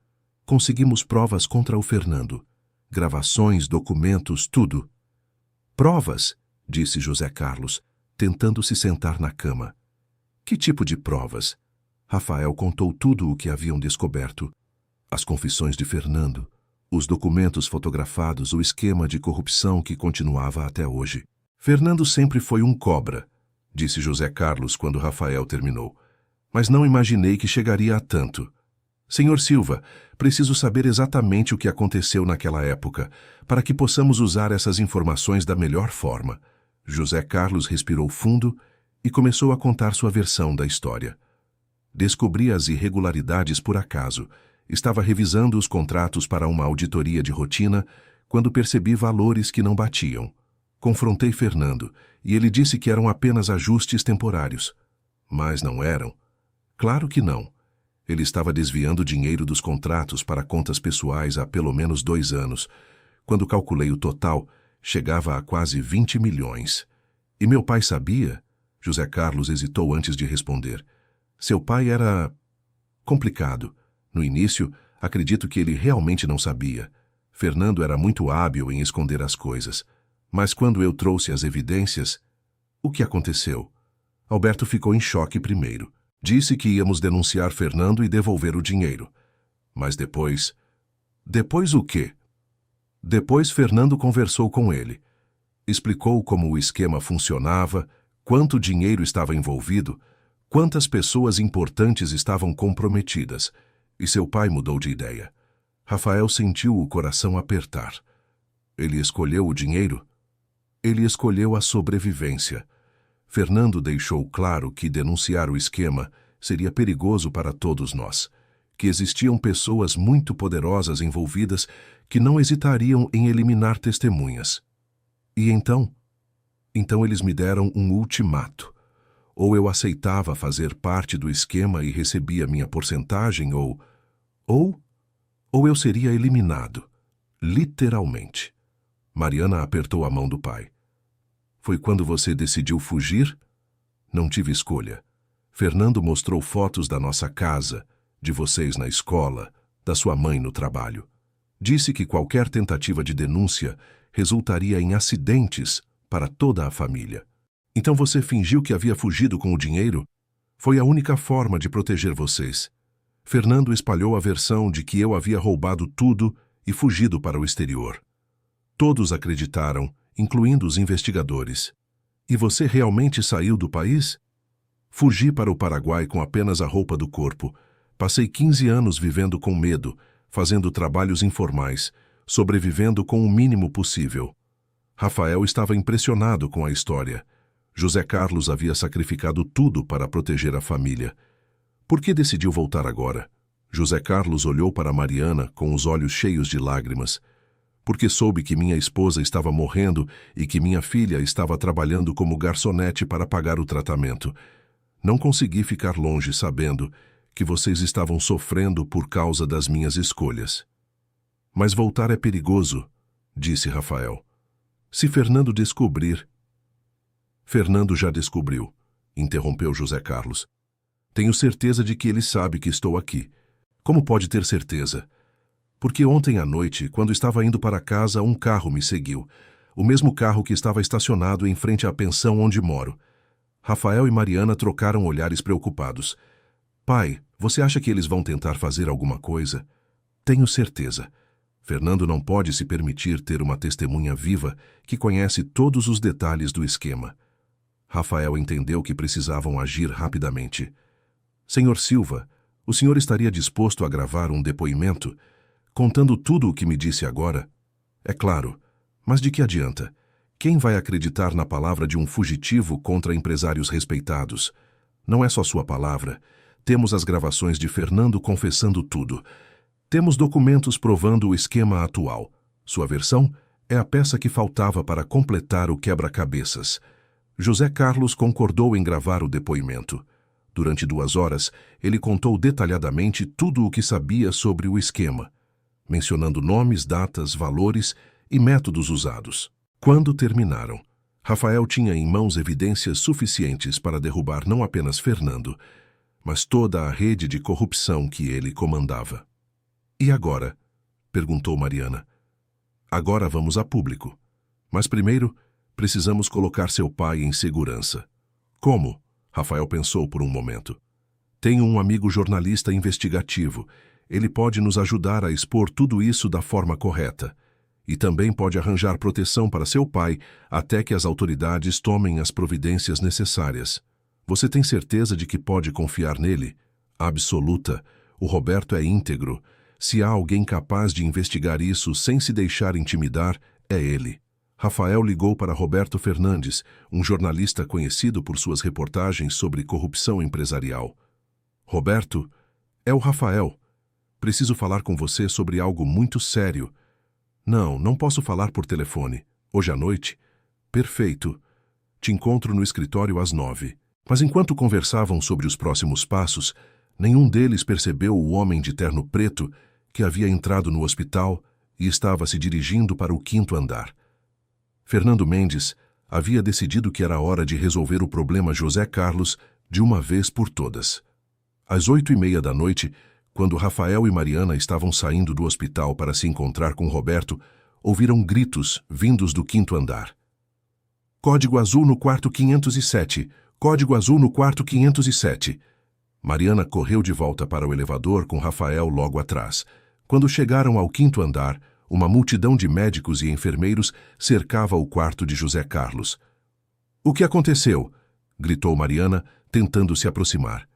Conseguimos provas contra o Fernando. Gravações, documentos, tudo. Provas? Disse José Carlos, tentando se sentar na cama. Que tipo de provas? Rafael contou tudo o que haviam descoberto. As confissões de Fernando, os documentos fotografados, o esquema de corrupção que continuava até hoje. Fernando sempre foi um cobra, disse José Carlos quando Rafael terminou. Mas não imaginei que chegaria a tanto. Senhor Silva, preciso saber exatamente o que aconteceu naquela época, para que possamos usar essas informações da melhor forma. José Carlos respirou fundo e começou a contar sua versão da história. Descobri as irregularidades por acaso. Estava revisando os contratos para uma auditoria de rotina quando percebi valores que não batiam. Confrontei Fernando e ele disse que eram apenas ajustes temporários. Mas não eram. Claro que não. Ele estava desviando dinheiro dos contratos para contas pessoais há pelo menos 2 anos. Quando calculei o total, chegava a quase 20 milhões. E meu pai sabia? José Carlos hesitou antes de responder. Seu pai era complicado. No início, acredito que ele realmente não sabia. Fernando era muito hábil em esconder as coisas. Mas quando eu trouxe as evidências, o que aconteceu? Alberto ficou em choque primeiro. Disse que íamos denunciar Fernando e devolver o dinheiro. Mas depois... Depois o quê? Depois Fernando conversou com ele. Explicou como o esquema funcionava, quanto dinheiro estava envolvido, quantas pessoas importantes estavam comprometidas, e seu pai mudou de ideia. Rafael sentiu o coração apertar. Ele escolheu o dinheiro? Ele escolheu a sobrevivência. Fernando deixou claro que denunciar o esquema seria perigoso para todos nós, que existiam pessoas muito poderosas envolvidas que não hesitariam em eliminar testemunhas. E então? Então eles me deram um ultimato. Ou eu aceitava fazer parte do esquema e recebia minha porcentagem, ou eu seria eliminado. Literalmente. Mariana apertou a mão do pai. Foi quando você decidiu fugir? Não tive escolha. Fernando mostrou fotos da nossa casa, de vocês na escola, da sua mãe no trabalho. Disse que qualquer tentativa de denúncia resultaria em acidentes para toda a família. Então você fingiu que havia fugido com o dinheiro? Foi a única forma de proteger vocês. Fernando espalhou a versão de que eu havia roubado tudo e fugido para o exterior. Todos acreditaram, incluindo os investigadores. E você realmente saiu do país? Fugi para o Paraguai com apenas a roupa do corpo. Passei 15 anos vivendo com medo, fazendo trabalhos informais, sobrevivendo com o mínimo possível. Rafael estava impressionado com a história. José Carlos havia sacrificado tudo para proteger a família. Por que decidiu voltar agora? José Carlos olhou para Mariana com os olhos cheios de lágrimas. Porque soube que minha esposa estava morrendo e que minha filha estava trabalhando como garçonete para pagar o tratamento. Não consegui ficar longe sabendo que vocês estavam sofrendo por causa das minhas escolhas. Mas voltar é perigoso, disse Rafael. Se Fernando descobrir... Fernando já descobriu, interrompeu José Carlos. Tenho certeza de que ele sabe que estou aqui. Como pode ter certeza? Porque ontem à noite, quando estava indo para casa, um carro me seguiu. O mesmo carro que estava estacionado em frente à pensão onde moro. Rafael e Mariana trocaram olhares preocupados. Pai, você acha que eles vão tentar fazer alguma coisa? Tenho certeza. Fernando não pode se permitir ter uma testemunha viva que conhece todos os detalhes do esquema. Rafael entendeu que precisavam agir rapidamente. Senhor Silva, o senhor estaria disposto a gravar um depoimento, contando tudo o que me disse agora? É claro, mas de que adianta? Quem vai acreditar na palavra de um fugitivo contra empresários respeitados? Não é só sua palavra. Temos as gravações de Fernando confessando tudo. Temos documentos provando o esquema atual. Sua versão é a peça que faltava para completar o quebra-cabeças. José Carlos concordou em gravar o depoimento. Durante 2 horas, ele contou detalhadamente tudo o que sabia sobre o esquema, mencionando nomes, datas, valores e métodos usados. Quando terminaram, Rafael tinha em mãos evidências suficientes para derrubar não apenas Fernando, mas toda a rede de corrupção que ele comandava. E agora? Perguntou Mariana. Agora vamos a público. Mas primeiro, precisamos colocar seu pai em segurança. Como? Rafael pensou por um momento. Tenho um amigo jornalista investigativo. Ele pode nos ajudar a expor tudo isso da forma correta. E também pode arranjar proteção para seu pai até que as autoridades tomem as providências necessárias. Você tem certeza de que pode confiar nele? Absoluta. O Roberto é íntegro. Se há alguém capaz de investigar isso sem se deixar intimidar, é ele. Rafael ligou para Roberto Fernandes, um jornalista conhecido por suas reportagens sobre corrupção empresarial. Roberto, é o Rafael. Preciso falar com você sobre algo muito sério. Não posso falar por telefone. Hoje à noite? Perfeito. Te encontro no escritório às 9. Mas enquanto conversavam sobre os próximos passos, nenhum deles percebeu o homem de terno preto que havia entrado no hospital e estava se dirigindo para o 5º andar. Fernando Mendes, Havia decidido que era hora de resolver o problema José Carlos de uma vez por todas. Às 8h30 da noite, quando Rafael e Mariana estavam saindo do hospital para se encontrar com Roberto, ouviram gritos vindos do 5º andar. Código azul no quarto 507. Código azul no quarto 507. Mariana correu de volta para o elevador com Rafael logo atrás. Quando chegaram ao 5º andar, uma multidão de médicos e enfermeiros cercava o quarto de José Carlos. "O que aconteceu?" gritou Mariana, tentando se aproximar.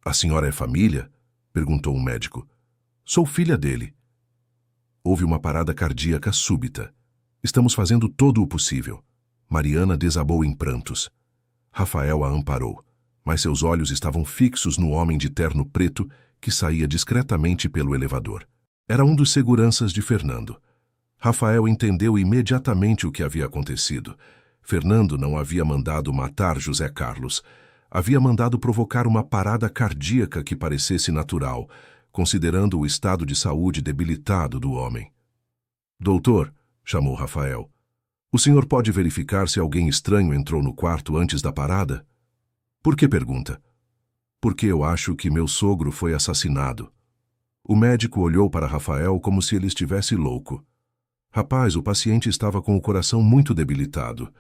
"A senhora é família?" perguntou um médico. "Sou filha dele." Houve uma parada cardíaca súbita. "Estamos fazendo todo o possível." Mariana desabou em prantos. Rafael a amparou, mas seus olhos estavam fixos no homem de terno preto que saía discretamente pelo elevador. Era um dos seguranças de Fernando. Rafael entendeu imediatamente o que havia acontecido. Fernando não havia mandado matar José Carlos. Havia mandado provocar uma parada cardíaca que parecesse natural, considerando o estado de saúde debilitado do homem. "Doutor", chamou Rafael, "o senhor pode verificar se alguém estranho entrou no quarto antes da parada?" "Por que pergunta?" "Porque eu acho que meu sogro foi assassinado." O médico olhou para Rafael como se ele estivesse louco. "Rapaz, o paciente estava com o coração muito debilitado.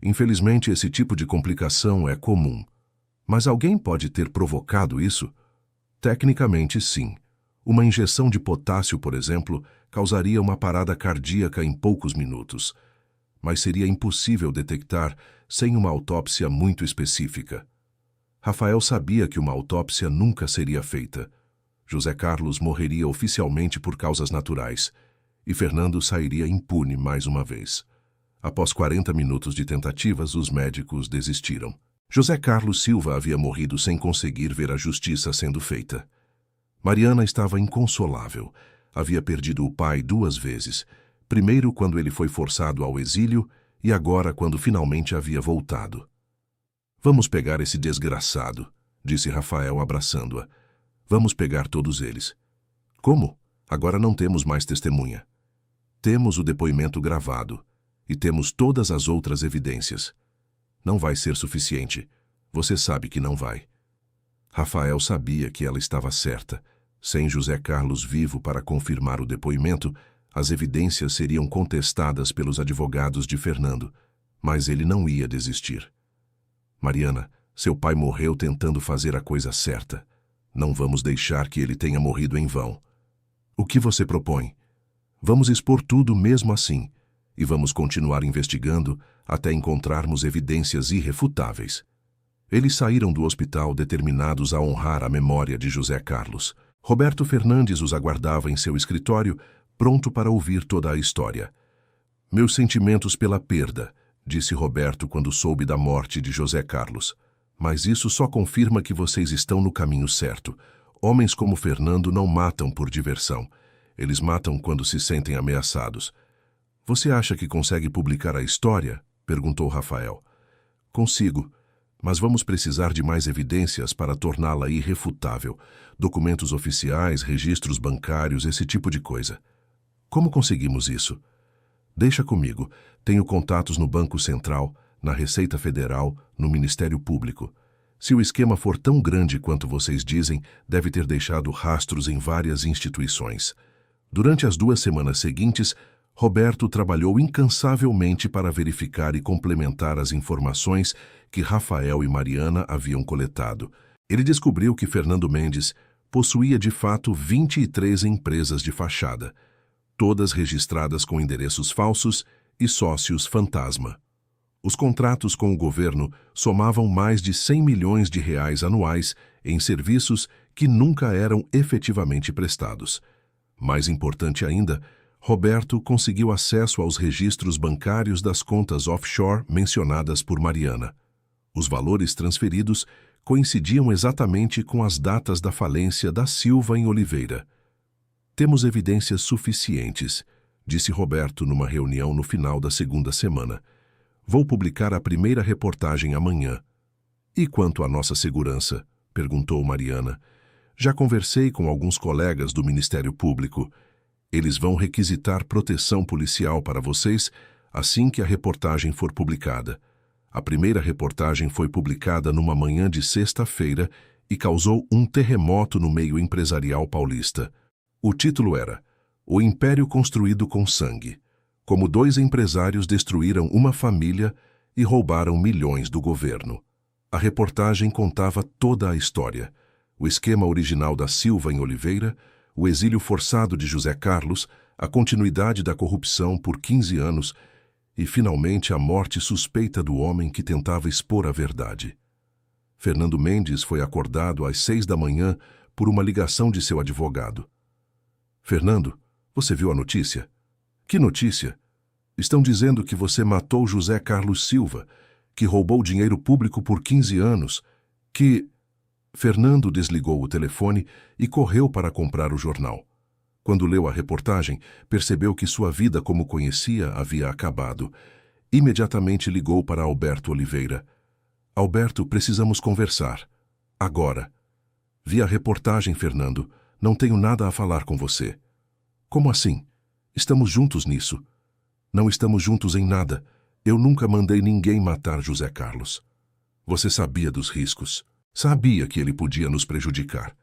Infelizmente, esse tipo de complicação é comum. Mas alguém pode ter provocado isso?" "Tecnicamente, sim. Uma injeção de potássio, por exemplo, causaria uma parada cardíaca em poucos minutos. Mas seria impossível detectar sem uma autópsia muito específica." Rafael sabia que uma autópsia nunca seria feita. José Carlos morreria oficialmente por causas naturais, e Fernando sairia impune mais uma vez. Após 40 minutos de tentativas, os médicos desistiram. José Carlos Silva havia morrido sem conseguir ver a justiça sendo feita. Mariana estava inconsolável. Havia perdido o pai 2 vezes, primeiro quando ele foi forçado ao exílio e agora quando finalmente havia voltado. "Vamos pegar esse desgraçado", disse Rafael abraçando-a. "Vamos pegar todos eles." "Como? Agora não temos mais testemunha." "Temos o depoimento gravado e temos todas as outras evidências." "Não vai ser suficiente. Você sabe que não vai." Rafael sabia que ela estava certa. Sem José Carlos vivo para confirmar o depoimento, as evidências seriam contestadas pelos advogados de Fernando, mas ele não ia desistir. "Mariana, seu pai morreu tentando fazer a coisa certa. Não vamos deixar que ele tenha morrido em vão." "O que você propõe?" "Vamos expor tudo mesmo assim, e vamos continuar investigando até encontrarmos evidências irrefutáveis." Eles saíram do hospital determinados a honrar a memória de José Carlos. Roberto Fernandes os aguardava em seu escritório, pronto para ouvir toda a história. "Meus sentimentos pela perda", disse Roberto quando soube da morte de José Carlos. "Mas isso só confirma que vocês estão no caminho certo. Homens como Fernando não matam por diversão. Eles matam quando se sentem ameaçados." "Você acha que consegue publicar a história?" perguntou Rafael. "Consigo, mas vamos precisar de mais evidências para torná-la irrefutável. Documentos oficiais, registros bancários, esse tipo de coisa." "Como conseguimos isso?" "Deixa comigo. Tenho contatos no Banco Central, na Receita Federal, no Ministério Público. Se o esquema for tão grande quanto vocês dizem, deve ter deixado rastros em várias instituições." Durante as 2 semanas seguintes, Roberto trabalhou incansavelmente para verificar e complementar as informações que Rafael e Mariana haviam coletado. Ele descobriu que Fernando Mendes possuía de fato 23 empresas de fachada, todas registradas com endereços falsos e sócios fantasma. Os contratos com o governo somavam mais de 100 milhões de reais anuais em serviços que nunca eram efetivamente prestados. Mais importante ainda, Roberto conseguiu acesso aos registros bancários das contas offshore mencionadas por Mariana. Os valores transferidos coincidiam exatamente com as datas da falência da Silva em Oliveira. "Temos evidências suficientes", disse Roberto numa reunião no final da 2ª semana. "Vou publicar a primeira reportagem amanhã." "E quanto à nossa segurança?" perguntou Mariana. "Já conversei com alguns colegas do Ministério Público. Eles vão requisitar proteção policial para vocês assim que a reportagem for publicada. A primeira reportagem foi publicada numa manhã de sexta-feira e causou um terremoto no meio empresarial paulista. O título era O Império Construído com Sangue, como 2 empresários destruíram uma família e roubaram milhões do governo. A reportagem contava toda a história: o esquema original da Silva em Oliveira, o exílio forçado de José Carlos, a continuidade da corrupção por 15 anos e, finalmente, a morte suspeita do homem que tentava expor a verdade. Fernando Mendes foi acordado às 6 da manhã por uma ligação de seu advogado. Fernando, você viu a notícia? Que notícia? Estão dizendo que você matou José Carlos Silva, que roubou dinheiro público por 15 anos, que... Fernando desligou o telefone e correu para comprar o jornal. Quando leu a reportagem, percebeu que sua vida como conhecia havia acabado. Imediatamente ligou para Alberto Oliveira. Alberto, precisamos conversar. Agora. Vi a reportagem, Fernando. Não tenho nada a falar com você. Como assim? Estamos juntos nisso. Não estamos juntos em nada. Eu nunca mandei ninguém matar José Carlos. Você sabia dos riscos. Sabia que ele podia nos prejudicar.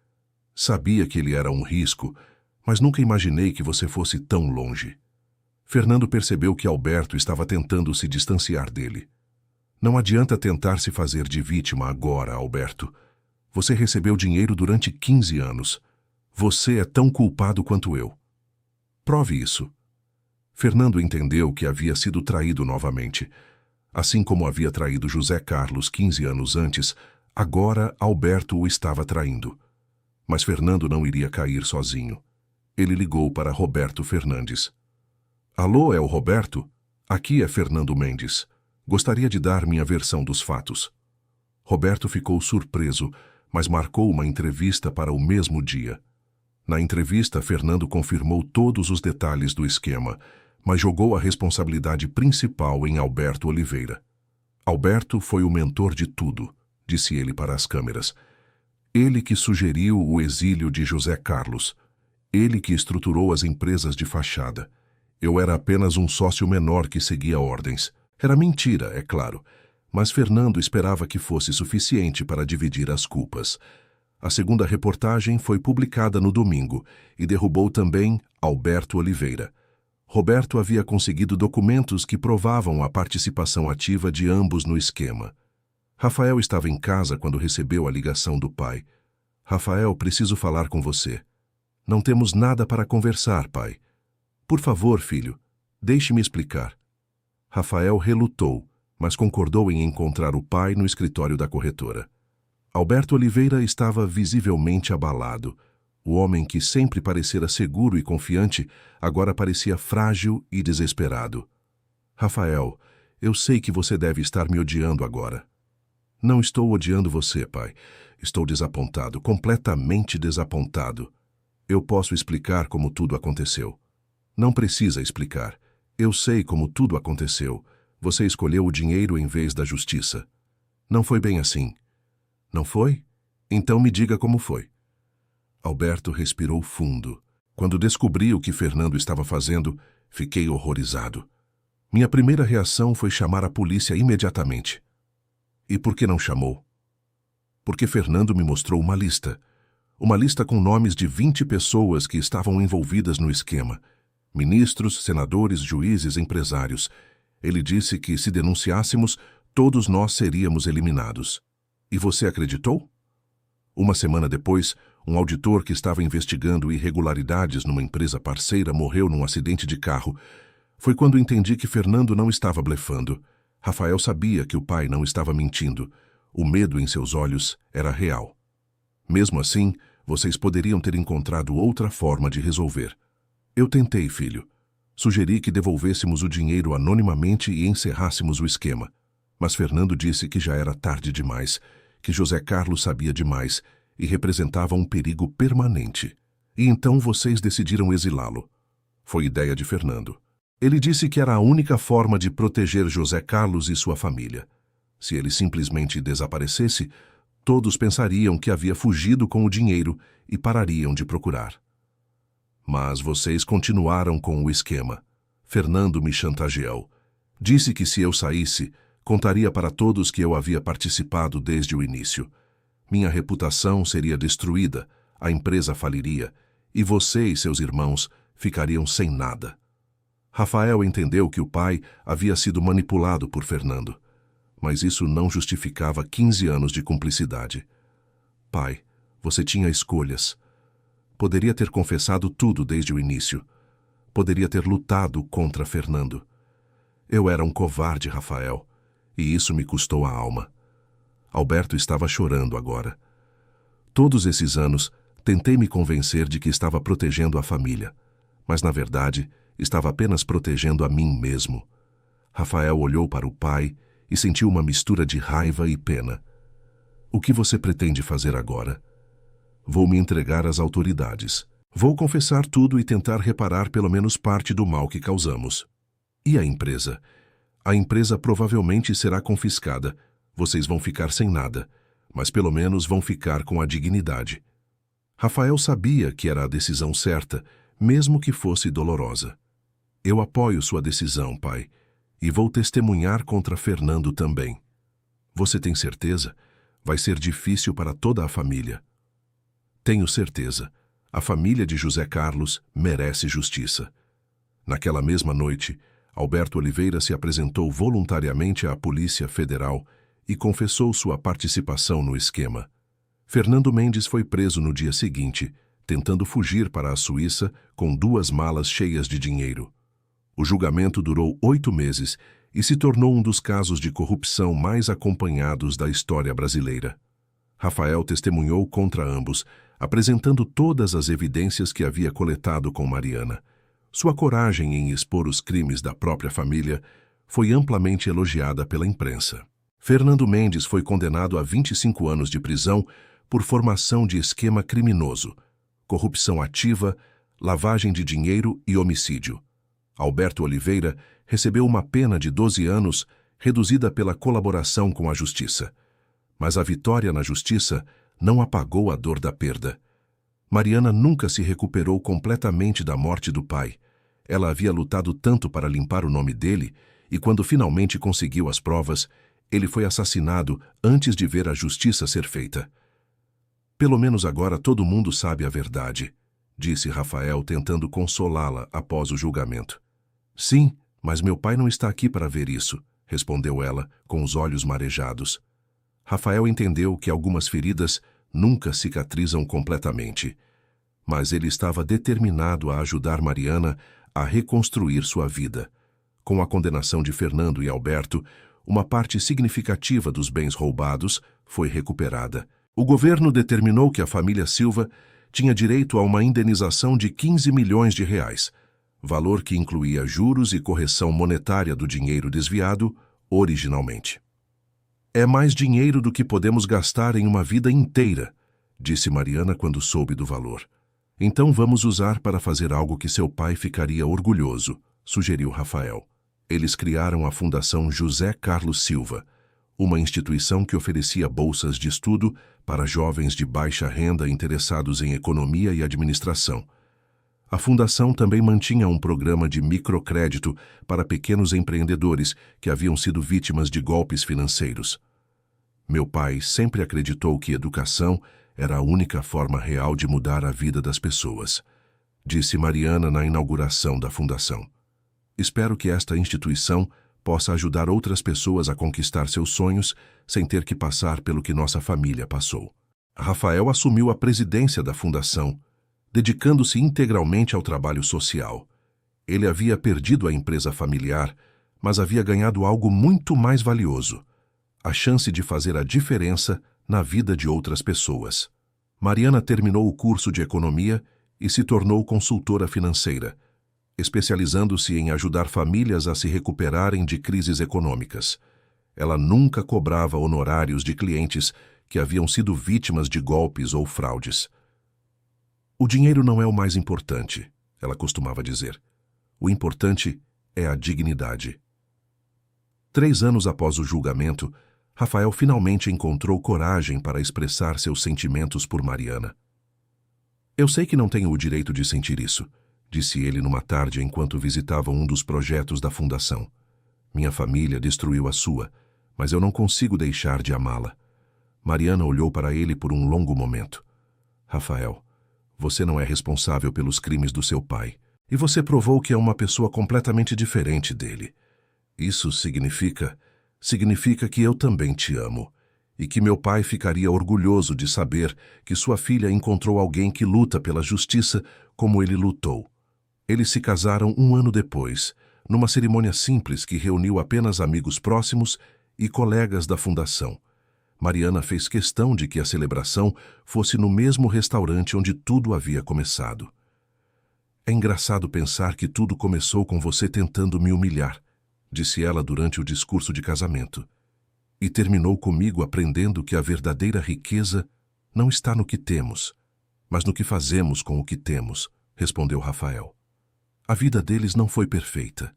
Sabia que ele era um risco, mas nunca imaginei que você fosse tão longe. Fernando percebeu que Alberto estava tentando se distanciar dele. Não adianta tentar se fazer de vítima agora, Alberto. Você recebeu dinheiro durante 15 anos. Você é tão culpado quanto eu. Prove isso. Fernando entendeu que havia sido traído novamente. Assim como havia traído José Carlos 15 anos antes, agora Alberto o estava traindo. Mas Fernando não iria cair sozinho. Ele ligou para Roberto Fernandes. Alô, é o Roberto? Aqui é Fernando Mendes. Gostaria de dar minha versão dos fatos. Roberto ficou surpreso, mas marcou uma entrevista para o mesmo dia. Na entrevista, Fernando confirmou todos os detalhes do esquema, mas jogou a responsabilidade principal em Alberto Oliveira. Alberto foi o mentor de tudo, disse ele para as câmeras. Ele que sugeriu o exílio de José Carlos. Ele que estruturou as empresas de fachada. Eu era apenas um sócio menor que seguia ordens. Era mentira, é claro, mas Fernando esperava que fosse suficiente para dividir as culpas. A segunda reportagem foi publicada no domingo e derrubou também Alberto Oliveira. Roberto havia conseguido documentos que provavam a participação ativa de ambos no esquema. Rafael estava em casa quando recebeu a ligação do pai. Rafael, preciso falar com você. Não temos nada para conversar, pai. Por favor, filho, deixe-me explicar. Rafael relutou, mas concordou em encontrar o pai no escritório da corretora. Alberto Oliveira estava visivelmente abalado. O homem que sempre parecera seguro e confiante, agora parecia frágil e desesperado. Rafael, eu sei que você deve estar me odiando agora. Não estou odiando você, pai. Estou desapontado, completamente desapontado. Eu posso explicar como tudo aconteceu. Não precisa explicar. Eu sei como tudo aconteceu. Você escolheu o dinheiro em vez da justiça. Não foi bem assim. Não foi? Então me diga como foi. Alberto respirou fundo. Quando descobri o que Fernando estava fazendo, fiquei horrorizado. Minha primeira reação foi chamar a polícia imediatamente. E por que não chamou? Porque Fernando me mostrou uma lista. Uma lista com nomes de 20 pessoas que estavam envolvidas no esquema. Ministros, senadores, juízes, empresários. Ele disse que, se denunciássemos, todos nós seríamos eliminados. E você acreditou? Uma semana depois, um auditor que estava investigando irregularidades numa empresa parceira morreu num acidente de carro. Foi quando entendi que Fernando não estava blefando. Rafael sabia que o pai não estava mentindo. O medo em seus olhos era real. Mesmo assim, vocês poderiam ter encontrado outra forma de resolver. Eu tentei, filho. Sugeri que devolvêssemos o dinheiro anonimamente e encerrássemos o esquema. Mas Fernando disse que já era tarde demais, que José Carlos sabia demais e representava um perigo permanente. E então vocês decidiram exilá-lo. Foi ideia de Fernando. Ele disse que era a única forma de proteger José Carlos e sua família. Se ele simplesmente desaparecesse, todos pensariam que havia fugido com o dinheiro e parariam de procurar. Mas vocês continuaram com o esquema. Fernando me chantageou. Disse que se eu saísse, contaria para todos que eu havia participado desde o início. Minha reputação seria destruída, a empresa faliria, e você e seus irmãos ficariam sem nada. Rafael entendeu que o pai havia sido manipulado por Fernando, mas isso não justificava 15 anos de cumplicidade. Pai, você tinha escolhas. Poderia ter confessado tudo desde o início. Poderia ter lutado contra Fernando. Eu era um covarde, Rafael, e isso me custou a alma. Alberto estava chorando agora. Todos esses anos, tentei me convencer de que estava protegendo a família, mas, na verdade, estava apenas protegendo a mim mesmo. Rafael olhou para o pai e sentiu uma mistura de raiva e pena. O que você pretende fazer agora? Vou me entregar às autoridades. Vou confessar tudo e tentar reparar pelo menos parte do mal que causamos. E a empresa? A empresa provavelmente será confiscada. Vocês vão ficar sem nada, mas pelo menos vão ficar com a dignidade. Rafael sabia que era a decisão certa, mesmo que fosse dolorosa. Eu apoio sua decisão, pai, e vou testemunhar contra Fernando também. Você tem certeza? Vai ser difícil para toda a família. Tenho certeza. A família de José Carlos merece justiça. Naquela mesma noite, Alberto Oliveira se apresentou voluntariamente à Polícia Federal e confessou sua participação no esquema. Fernando Mendes foi preso no dia seguinte, tentando fugir para a Suíça com 2 malas cheias de dinheiro. O julgamento durou 8 meses e se tornou um dos casos de corrupção mais acompanhados da história brasileira. Rafael testemunhou contra ambos, apresentando todas as evidências que havia coletado com Mariana. Sua coragem em expor os crimes da própria família foi amplamente elogiada pela imprensa. Fernando Mendes foi condenado a 25 anos de prisão por formação de esquema criminoso, corrupção ativa, lavagem de dinheiro e homicídio. Alberto Oliveira recebeu uma pena de 12 anos, reduzida pela colaboração com a justiça. Mas a vitória na justiça não apagou a dor da perda. Mariana nunca se recuperou completamente da morte do pai. Ela havia lutado tanto para limpar o nome dele, e quando finalmente conseguiu as provas, ele foi assassinado antes de ver a justiça ser feita. Pelo menos agora todo mundo sabe a verdade, disse Rafael tentando consolá-la após o julgamento. Sim, mas meu pai não está aqui para ver isso, respondeu ela, com os olhos marejados. Rafael entendeu que algumas feridas nunca cicatrizam completamente, mas ele estava determinado a ajudar Mariana a reconstruir sua vida. Com a condenação de Fernando e Alberto, uma parte significativa dos bens roubados foi recuperada. O governo determinou que a família Silva tinha direito a uma indenização de 15 milhões de reais, valor que incluía juros e correção monetária do dinheiro desviado originalmente. É mais dinheiro do que podemos gastar em uma vida inteira, disse Mariana quando soube do valor. Então vamos usar para fazer algo que seu pai ficaria orgulhoso, sugeriu Rafael. Eles criaram a Fundação José Carlos Silva, uma instituição que oferecia bolsas de estudo para jovens de baixa renda interessados em economia e administração. A fundação também mantinha um programa de microcrédito para pequenos empreendedores que haviam sido vítimas de golpes financeiros. Meu pai sempre acreditou que educação era a única forma real de mudar a vida das pessoas, disse Mariana na inauguração da fundação. Espero que esta instituição possa ajudar outras pessoas a conquistar seus sonhos sem ter que passar pelo que nossa família passou. Rafael assumiu a presidência da fundação, dedicando-se integralmente ao trabalho social. Ele havia perdido a empresa familiar, mas havia ganhado algo muito mais valioso: a chance de fazer a diferença na vida de outras pessoas. Mariana terminou o curso de economia e se tornou consultora financeira, especializando-se em ajudar famílias a se recuperarem de crises econômicas. Ela nunca cobrava honorários de clientes que haviam sido vítimas de golpes ou fraudes. O dinheiro não é o mais importante, ela costumava dizer. O importante é a dignidade. 3 anos após o julgamento, Rafael finalmente encontrou coragem para expressar seus sentimentos por Mariana. Eu sei que não tenho o direito de sentir isso, disse ele numa tarde enquanto visitava um dos projetos da fundação. Minha família destruiu a sua, mas eu não consigo deixar de amá-la. Mariana olhou para ele por um longo momento. Rafael, você não é responsável pelos crimes do seu pai. E você provou que é uma pessoa completamente diferente dele. Isso significa que eu também te amo. E que meu pai ficaria orgulhoso de saber que sua filha encontrou alguém que luta pela justiça como ele lutou. Eles se casaram 1 ano depois, numa cerimônia simples que reuniu apenas amigos próximos e colegas da fundação. Mariana fez questão de que a celebração fosse no mesmo restaurante onde tudo havia começado. É engraçado pensar que tudo começou com você tentando me humilhar, disse ela durante o discurso de casamento. E terminou comigo aprendendo que a verdadeira riqueza não está no que temos, mas no que fazemos com o que temos, respondeu Rafael. A vida deles não foi perfeita.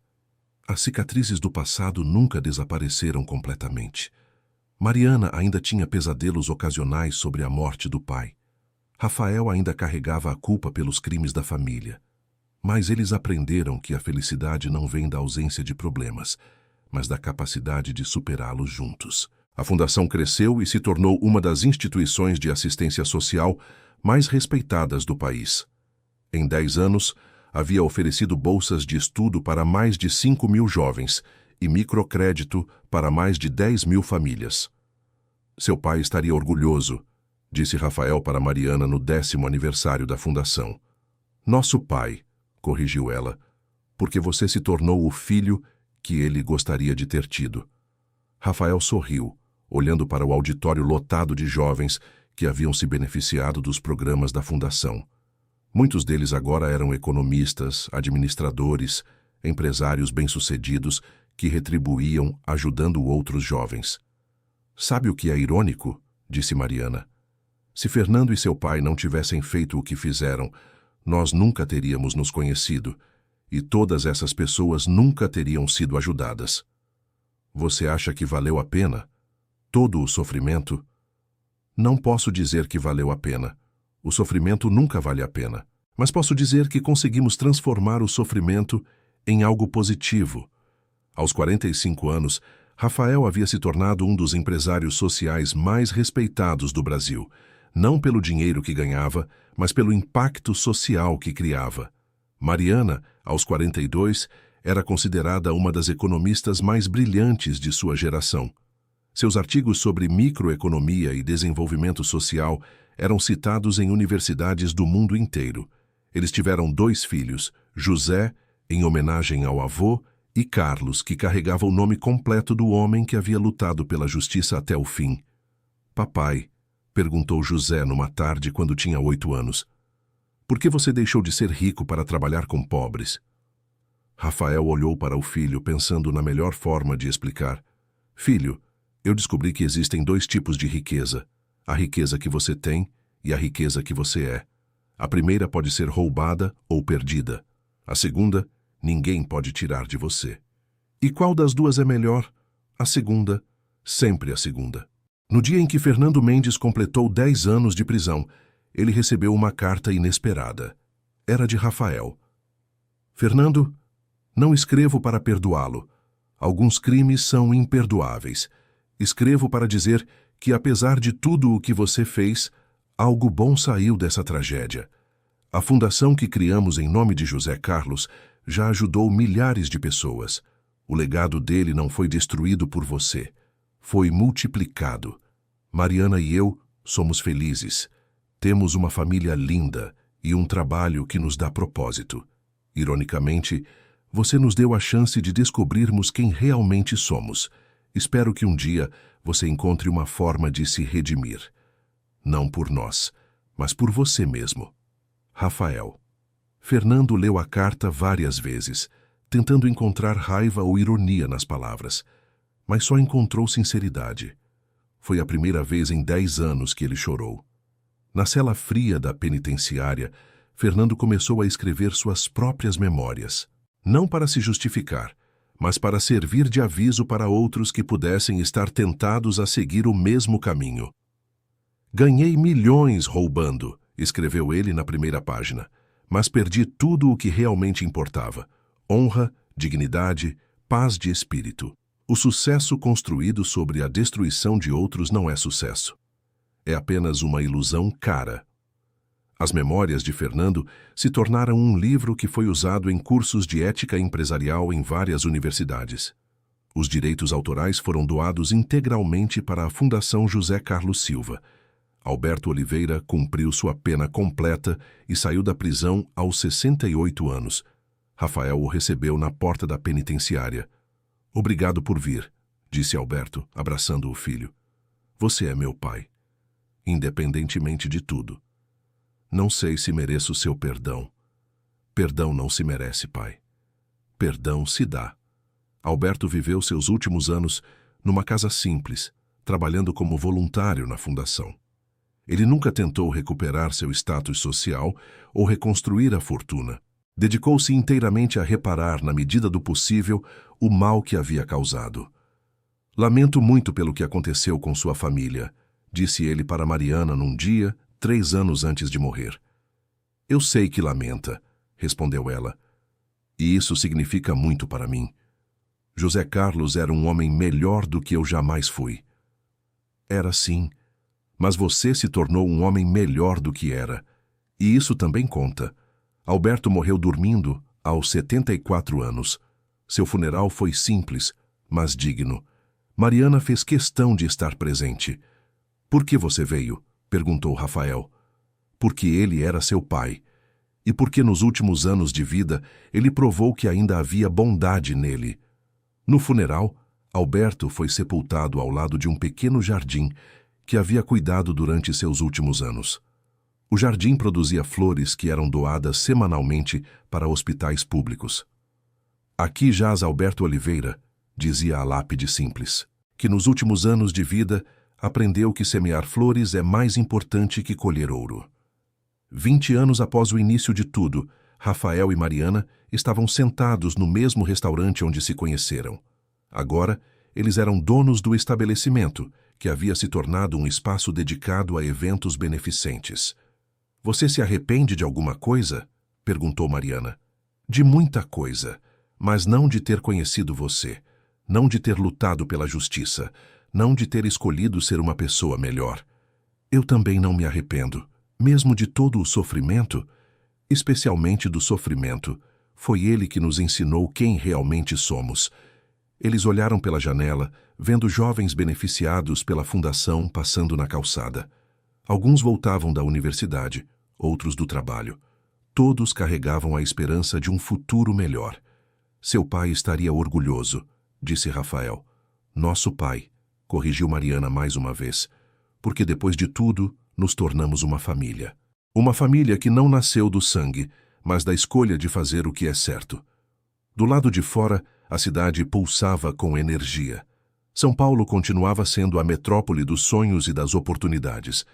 As cicatrizes do passado nunca desapareceram completamente. Mariana ainda tinha pesadelos ocasionais sobre a morte do pai. Rafael ainda carregava a culpa pelos crimes da família. Mas eles aprenderam que a felicidade não vem da ausência de problemas, mas da capacidade de superá-los juntos. A fundação cresceu e se tornou uma das instituições de assistência social mais respeitadas do país. Em 10 anos, havia oferecido bolsas de estudo para mais de 5.000 jovens e microcrédito para mais de 10.000 famílias. Seu pai estaria orgulhoso, disse Rafael para Mariana no 10º aniversário da fundação. Nosso pai, corrigiu ela, porque você se tornou o filho que ele gostaria de ter tido. Rafael sorriu, olhando para o auditório lotado de jovens que haviam se beneficiado dos programas da fundação. Muitos deles agora eram economistas, administradores, empresários bem-sucedidos que retribuíam ajudando outros jovens. Sabe o que é irônico? Disse Mariana. Se Fernando e seu pai não tivessem feito o que fizeram, nós nunca teríamos nos conhecido, e todas essas pessoas nunca teriam sido ajudadas. Você acha que valeu a pena? Todo o sofrimento? Não posso dizer que valeu a pena. O sofrimento nunca vale a pena. Mas posso dizer que conseguimos transformar o sofrimento em algo positivo. Aos 45 anos, Rafael havia se tornado um dos empresários sociais mais respeitados do Brasil, não pelo dinheiro que ganhava, mas pelo impacto social que criava. Mariana, aos 42, era considerada uma das economistas mais brilhantes de sua geração. Seus artigos sobre microeconomia e desenvolvimento social eram citados em universidades do mundo inteiro. Eles tiveram 2 filhos, José, em homenagem ao avô, e Carlos, que carregava o nome completo do homem que havia lutado pela justiça até o fim. Papai, perguntou José numa tarde quando tinha 8 anos, por que você deixou de ser rico para trabalhar com pobres? Rafael olhou para o filho pensando na melhor forma de explicar. Filho, eu descobri que existem 2 tipos de riqueza. A riqueza que você tem e a riqueza que você é. A primeira pode ser roubada ou perdida. A segunda, ninguém pode tirar de você. E qual das duas é melhor? A segunda, sempre a segunda. No dia em que Fernando Mendes completou 10 anos de prisão, ele recebeu uma carta inesperada. Era de Rafael. Fernando, não escrevo para perdoá-lo. Alguns crimes são imperdoáveis. Escrevo para dizer que, apesar de tudo o que você fez, algo bom saiu dessa tragédia. A fundação que criamos em nome de José Carlos já ajudou milhares de pessoas. O legado dele não foi destruído por você. Foi multiplicado. Mariana e eu somos felizes. Temos uma família linda e um trabalho que nos dá propósito. Ironicamente, você nos deu a chance de descobrirmos quem realmente somos. Espero que um dia você encontre uma forma de se redimir. Não por nós, mas por você mesmo. Rafael. Fernando leu a carta várias vezes, tentando encontrar raiva ou ironia nas palavras, mas só encontrou sinceridade. Foi a primeira vez em 10 anos que ele chorou. Na cela fria da penitenciária, Fernando começou a escrever suas próprias memórias, não para se justificar, mas para servir de aviso para outros que pudessem estar tentados a seguir o mesmo caminho. Ganhei milhões roubando, escreveu ele na primeira página, mas perdi tudo o que realmente importava: honra, dignidade, paz de espírito. O sucesso construído sobre a destruição de outros não é sucesso. É apenas uma ilusão cara. As Memórias de Fernando se tornaram um livro que foi usado em cursos de ética empresarial em várias universidades. Os direitos autorais foram doados integralmente para a Fundação José Carlos Silva. Alberto Oliveira cumpriu sua pena completa e saiu da prisão aos 68 anos. Rafael o recebeu na porta da penitenciária. "Obrigado por vir", disse Alberto, abraçando o filho. "Você é meu pai, independentemente de tudo. Não sei se mereço seu perdão. Perdão não se merece, pai. Perdão se dá." Alberto viveu seus últimos anos numa casa simples, trabalhando como voluntário na fundação. Ele nunca tentou recuperar seu status social ou reconstruir a fortuna. Dedicou-se inteiramente a reparar, na medida do possível, o mal que havia causado. "Lamento muito pelo que aconteceu com sua família", disse ele para Mariana num dia, 3 anos antes de morrer. "Eu sei que lamenta", respondeu ela. "E isso significa muito para mim. José Carlos era um homem melhor do que eu jamais fui." "Era sim, mas você se tornou um homem melhor do que era. E isso também conta." Alberto morreu dormindo aos 74 anos. Seu funeral foi simples, mas digno. Mariana fez questão de estar presente. "Por que você veio?", perguntou Rafael. "Porque ele era seu pai. E porque nos últimos anos de vida ele provou que ainda havia bondade nele." No funeral, Alberto foi sepultado ao lado de um pequeno jardim que havia cuidado durante seus últimos anos. O jardim produzia flores que eram doadas semanalmente para hospitais públicos. "Aqui jaz Alberto Oliveira", dizia a lápide simples, "que nos últimos anos de vida aprendeu que semear flores é mais importante que colher ouro." 20 anos após o início de tudo, Rafael e Mariana estavam sentados no mesmo restaurante onde se conheceram. Agora, eles eram donos do estabelecimento, que havia se tornado um espaço dedicado a eventos beneficentes. "Você se arrepende de alguma coisa?", perguntou Mariana. "De muita coisa, mas não de ter conhecido você, não de ter lutado pela justiça, não de ter escolhido ser uma pessoa melhor." "Eu também não me arrependo, mesmo de todo o sofrimento, especialmente do sofrimento. Foi ele que nos ensinou quem realmente somos." Eles olharam pela janela, vendo jovens beneficiados pela fundação passando na calçada. Alguns voltavam da universidade, outros do trabalho. Todos carregavam a esperança de um futuro melhor. "Seu pai estaria orgulhoso", disse Rafael. "Nosso pai", corrigiu Mariana mais uma vez, "porque depois de tudo, nos tornamos uma família. Uma família que não nasceu do sangue, mas da escolha de fazer o que é certo." Do lado de fora, a cidade pulsava com energia. São Paulo continuava sendo a metrópole dos sonhos e das oportunidades,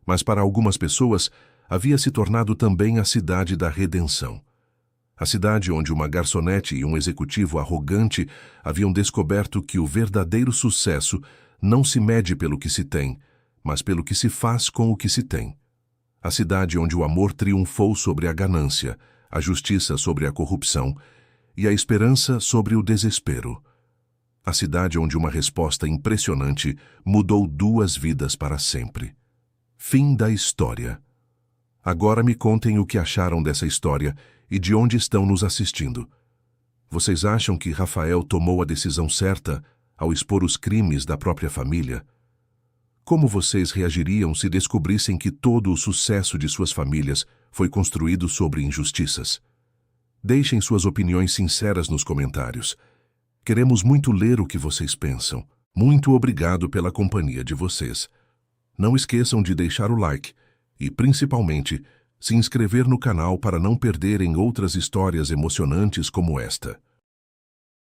mas para algumas pessoas havia se tornado também a cidade da redenção. A cidade onde uma garçonete e um executivo arrogante haviam descoberto que o verdadeiro sucesso não se mede pelo que se tem, mas pelo que se faz com o que se tem. A cidade onde o amor triunfou sobre a ganância, a justiça sobre a corrupção e a esperança sobre o desespero. A cidade onde uma resposta impressionante mudou 2 vidas para sempre. Fim da história. Agora me contem o que acharam dessa história e de onde estão nos assistindo. Vocês acham que Rafael tomou a decisão certa ao expor os crimes da própria família? Como vocês reagiriam se descobrissem que todo o sucesso de suas famílias foi construído sobre injustiças? Deixem suas opiniões sinceras nos comentários. Queremos muito ler o que vocês pensam. Muito obrigado pela companhia de vocês. Não esqueçam de deixar o like e, principalmente, se inscrever no canal para não perderem outras histórias emocionantes como esta.